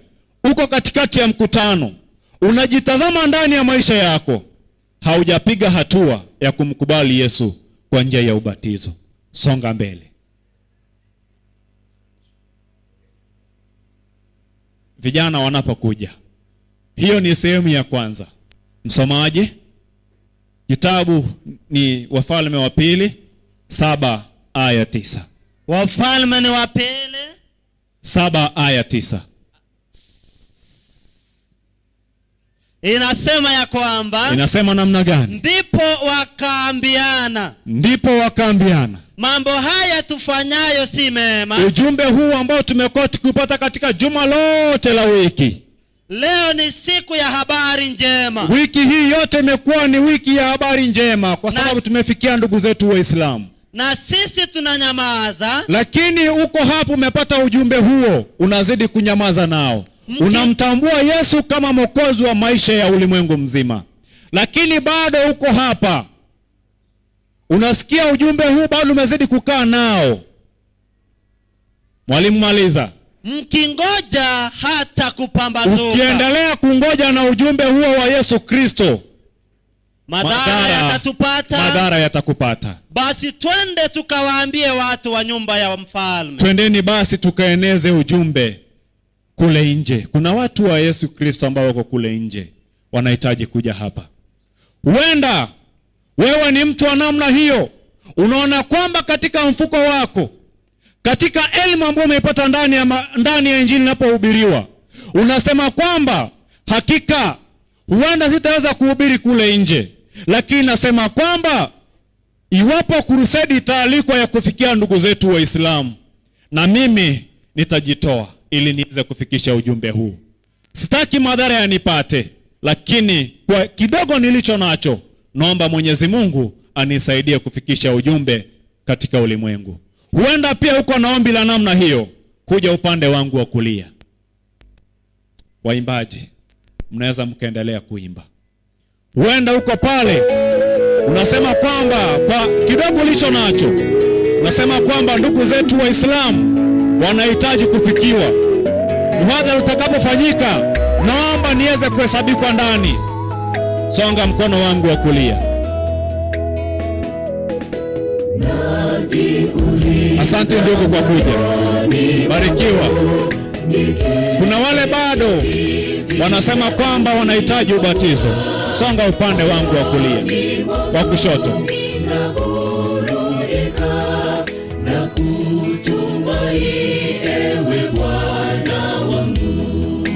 uko katikati ya mkutano, unajitazama ndani ya maisha yako, haujapiga hatua ya kumkubali Yesu kwa njia ya ubatizo, songa mbele. Vijana wanapokuja, hiyo ni sehemu ya kwanza. Msomaji, kitabu ni Wafalme wa Pili 7:9. Wafalme ni wa Pili 7:9. Inasema ya kwamba, inasema namna gani? Ndipo wakaambiana, mambo haya tufanyayo si mema. Ujumbe huu ambao tumekuwa tukipata katika juma lote la wiki, leo ni siku ya habari njema. Wiki hii yote imekuwa ni wiki ya habari njema kwa sababu tumefikia ndugu zetu Waislamu. Na sisi tunanyamaza. Lakini uko hapo umepata ujumbe huo, unazidi kunyamaza nao. Unamtambua Yesu kama mwokozi wa maisha ya ulimwengu mzima. Lakini bado uko hapa, unasikia ujumbe huu, bado umezidi kukaa nao. Mwalimu, maliza. Mkingoja hata kupambazuka. Ukiendelea kungoja na ujumbe huo wa Yesu Kristo, madhara yatakupata. Basi twende tukawaambie watu wa nyumba ya mfalme. Twendeni basi tukaeneze ujumbe kule nje. Kuna watu wa Yesu Kristo ambao wako kule nje, wanahitaji kuja hapa. Huenda wewe ni mtu wa namna hiyo, unaona kwamba katika mfuko wako, katika elimu ambayo umeipata ndani ya injili inapohubiriwa, unasema kwamba hakika huenda sitaweza kuhubiri kule nje, lakini nasema kwamba iwapo crusade itaalikwa ya kufikia ndugu zetu Waislamu, na mimi nitajitoa ili niweze kufikisha ujumbe huu. Sitaki madhara yanipate, lakini kwa kidogo nilicho nacho, naomba Mwenyezi Mungu anisaidie kufikisha ujumbe katika ulimwengu. Huenda pia uko na ombi la namna hiyo, kuja upande wangu wa kulia. Waimbaji, mnaweza mkaendelea kuimba. Huenda uko pale, unasema kwamba kwa kidogo ulicho nacho, unasema kwamba ndugu zetu Waislamu wanahitaji kufikiwa. Mhadhara utakapofanyika, naomba niweze kuhesabikwa ndani. Songa mkono wangu wa kulia. Asante ndugu kwa kuja. Barikiwa. Kuna wale bado wanasema kwamba wanahitaji ubatizo. Songa upande wangu wa kulia, wa kushoto. Na kutumai ewe Bwana wangu,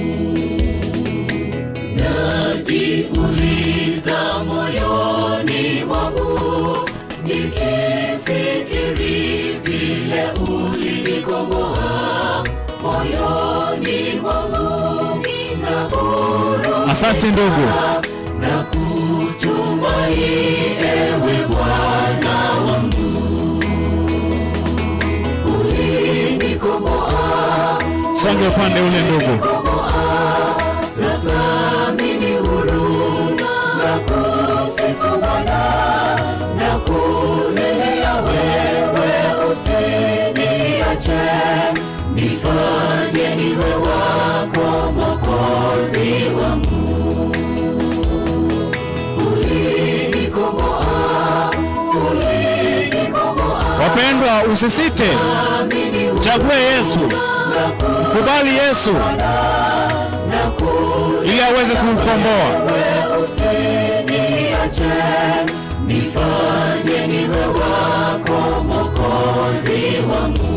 najiuliza moyoni mwangu, nikifikiri vile ulinikomboa. Asante ndugu. Na kutumai ewe Bwana wangu, ulinikomboa. Songe upande ule ndugu. Sasa mimi huru na kusifu Bwana na kulelea wewe, usiniache nifanye niwe wako Mwokozi wangu. Ulinikomboa, ulinikomboa. Wapendwa, usisite. Chague Yesu. Kubali Yesu ili aweze kukukomboa. Usiniache nifanye niwe wako Mwokozi wangu.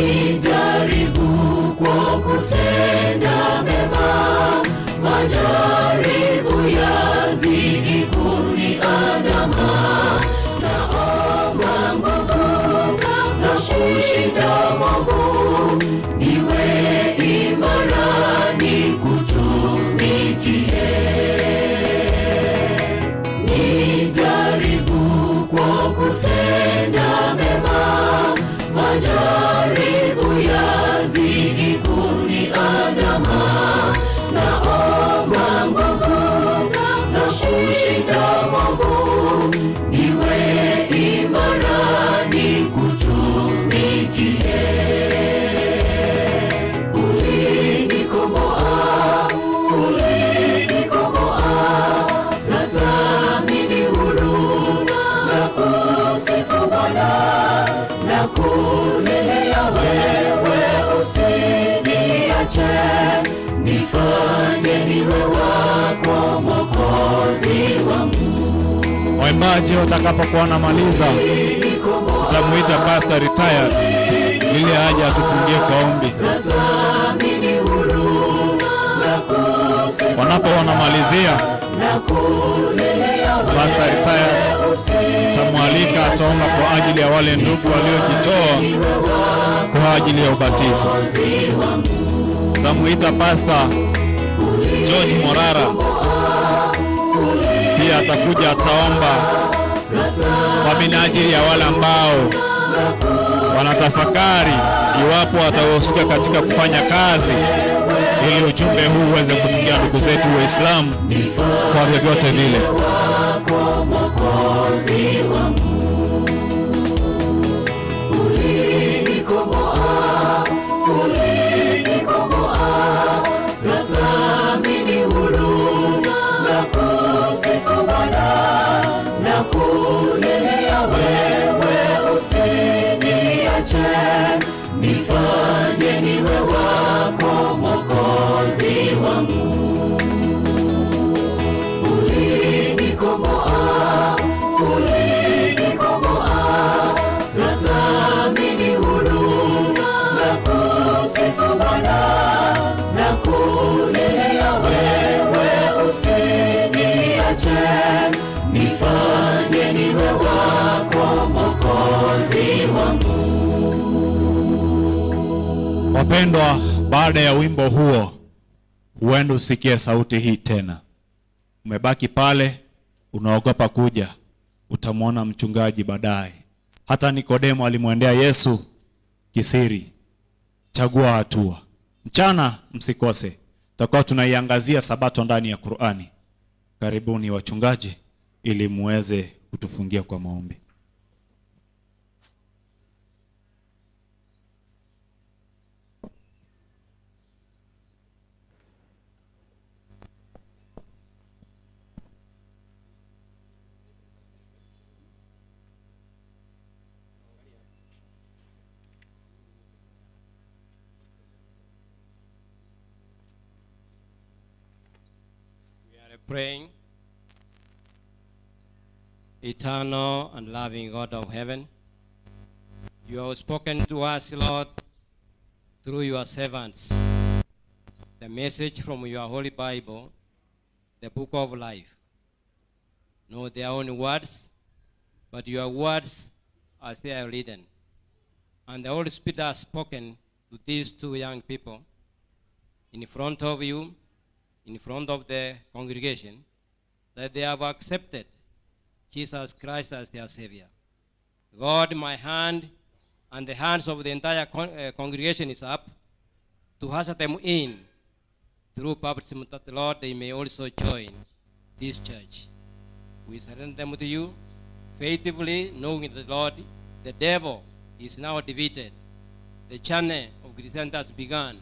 Nijaribu kwa kutenda mema, majaribu yazidi kuniandama. Naomba nguvu za kushinda mwovu, niwe imara nikutumikie. Nijaribu kwa kutenda mema, majaribu yazidi kuniandama. Naomba nguvu za kushinda mwovu, niwe imara nikutumikie. Ulinikomboa, ulinikomboa. Sasa mimi huru na kusifu Bwana na kulelea wewe, usiniache nifanye niwe wako Mwokozi wangu. Waimbaji watakapokuwa wanamaliza, tutamuita pastor retired ili aje atufungie kwa ombi. Sasa mimi huru na kusifu Wanapo wanamalizia, na kulelea pastor retired tamwalika ataomba kwa ajili ya wale ndugu waliojitoa kwa ajili ya ubatizo. Tamuita pastor George Morara, pia atakuja ataomba kwa minajili ya wale ambao wanatafakari iwapo watahusika katika kufanya kazi, ili ujumbe huu uweze kufikia ndugu zetu Waislamu kwa vyovyote vile. Ulinikomboa, ulinikomboa. Sasa mimi huru na kusifu Bwana na kulelea wewe, usiniache nifanye niwe wako Mwokozi wangu. Ulinikomboa, ulinikomboa. Sasa mimi huru na kusifu Bwana na kulelea wewe, usiniache nifanye niwe wako Mwokozi wangu. Wapendwa, baada ya wimbo huo huenda usikie sauti hii tena. Umebaki pale unaogopa kuja, utamwona mchungaji baadaye. Hata Nikodemo alimwendea Yesu kisiri. Chagua hatua. Mchana msikose, tutakuwa tunaiangazia sabato ndani ya Qur'ani. Karibuni wachungaji ili muweze kutufungia kwa maombi. Praying. Eternal and loving God of heaven, you have spoken to us, Lord, through your servants the message from your Holy Bible, the book of life. Not their own words, but your words as they are written. And the Holy Spirit has spoken to these two young people in front of you, in front of the congregation, that they have accepted Jesus Christ as their Savior. God, my hand and the hands of the entire congregation is up to usher them in through baptism, that the Lord, they may also join this church. We surrender them to you faithfully, knowing that, Lord, the devil is now defeated. The journey of Christianity has begun.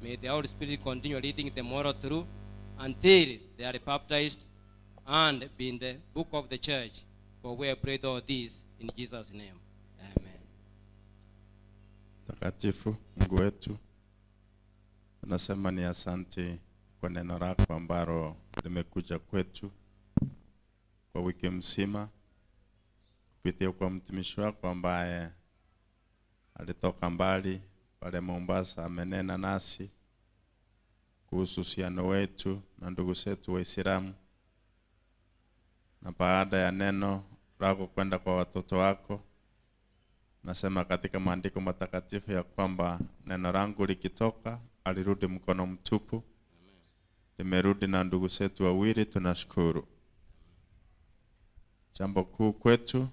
May the Holy Spirit continue leading them all through until they are baptized and be in the book of the church. For we have prayed all this in Jesus' name. Amen. Takatifu Mungu wetu, tunasema ni asante kwa neno lako ambalo limekuja kwetu kwa wiki mzima kupitia kwa mtumishi wako ambaye alitoka mbali pale Mombasa, amenena nasi kuhusu uhusiano wetu na ndugu zetu Waislamu. Na baada ya neno lako kwenda kwa watoto wako, nasema katika maandiko matakatifu ya kwamba neno langu likitoka alirudi mkono mtupu. Limerudi na ndugu zetu wawili, tunashukuru. Jambo kuu kwetu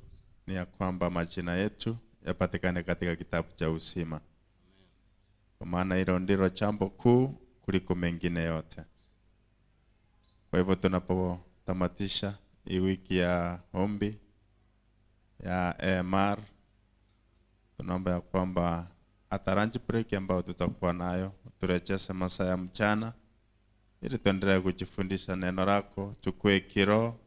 ni ya kwamba majina yetu yapatikane katika kitabu cha uzima. Kwa maana hilo ndilo jambo kuu kuliko mengine yote. Kwa hivyo tunapotamatisha hii wiki ya ombi ya AMR, tunaomba ya kwamba hata lunch break ambayo tutakuwa nayo turejeze masaa ya mchana ili tuendelee kujifundisha neno lako, tukue kiroho,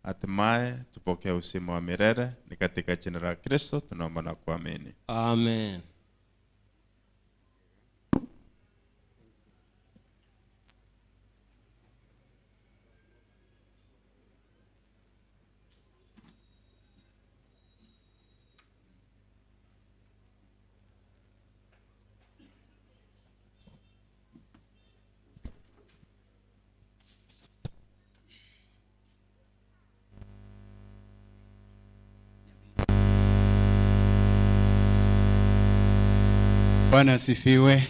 hatimaye tupokee uzima wa milele. Ni katika jina la Kristo tunaomba na kuamini. Amen. Bwana asifiwe.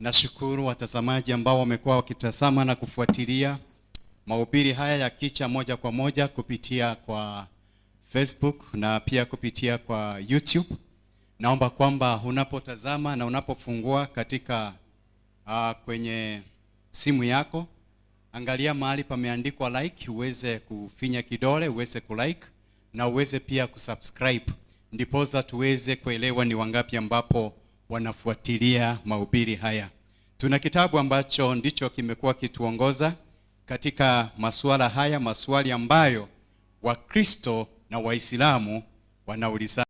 Nashukuru watazamaji ambao wamekuwa wakitazama na kufuatilia mahubiri haya ya Kicha moja kwa moja kupitia kwa Facebook na pia kupitia kwa YouTube. Naomba kwamba unapotazama na unapofungua katika kwenye simu yako, angalia mahali pameandikwa like, uweze kufinya kidole, uweze kulike na uweze pia kusubscribe. Ndiposa tuweze kuelewa ni wangapi ambapo wanafuatilia mahubiri haya. Tuna kitabu ambacho ndicho kimekuwa kituongoza katika masuala haya, maswali ambayo Wakristo na Waislamu wanauliza.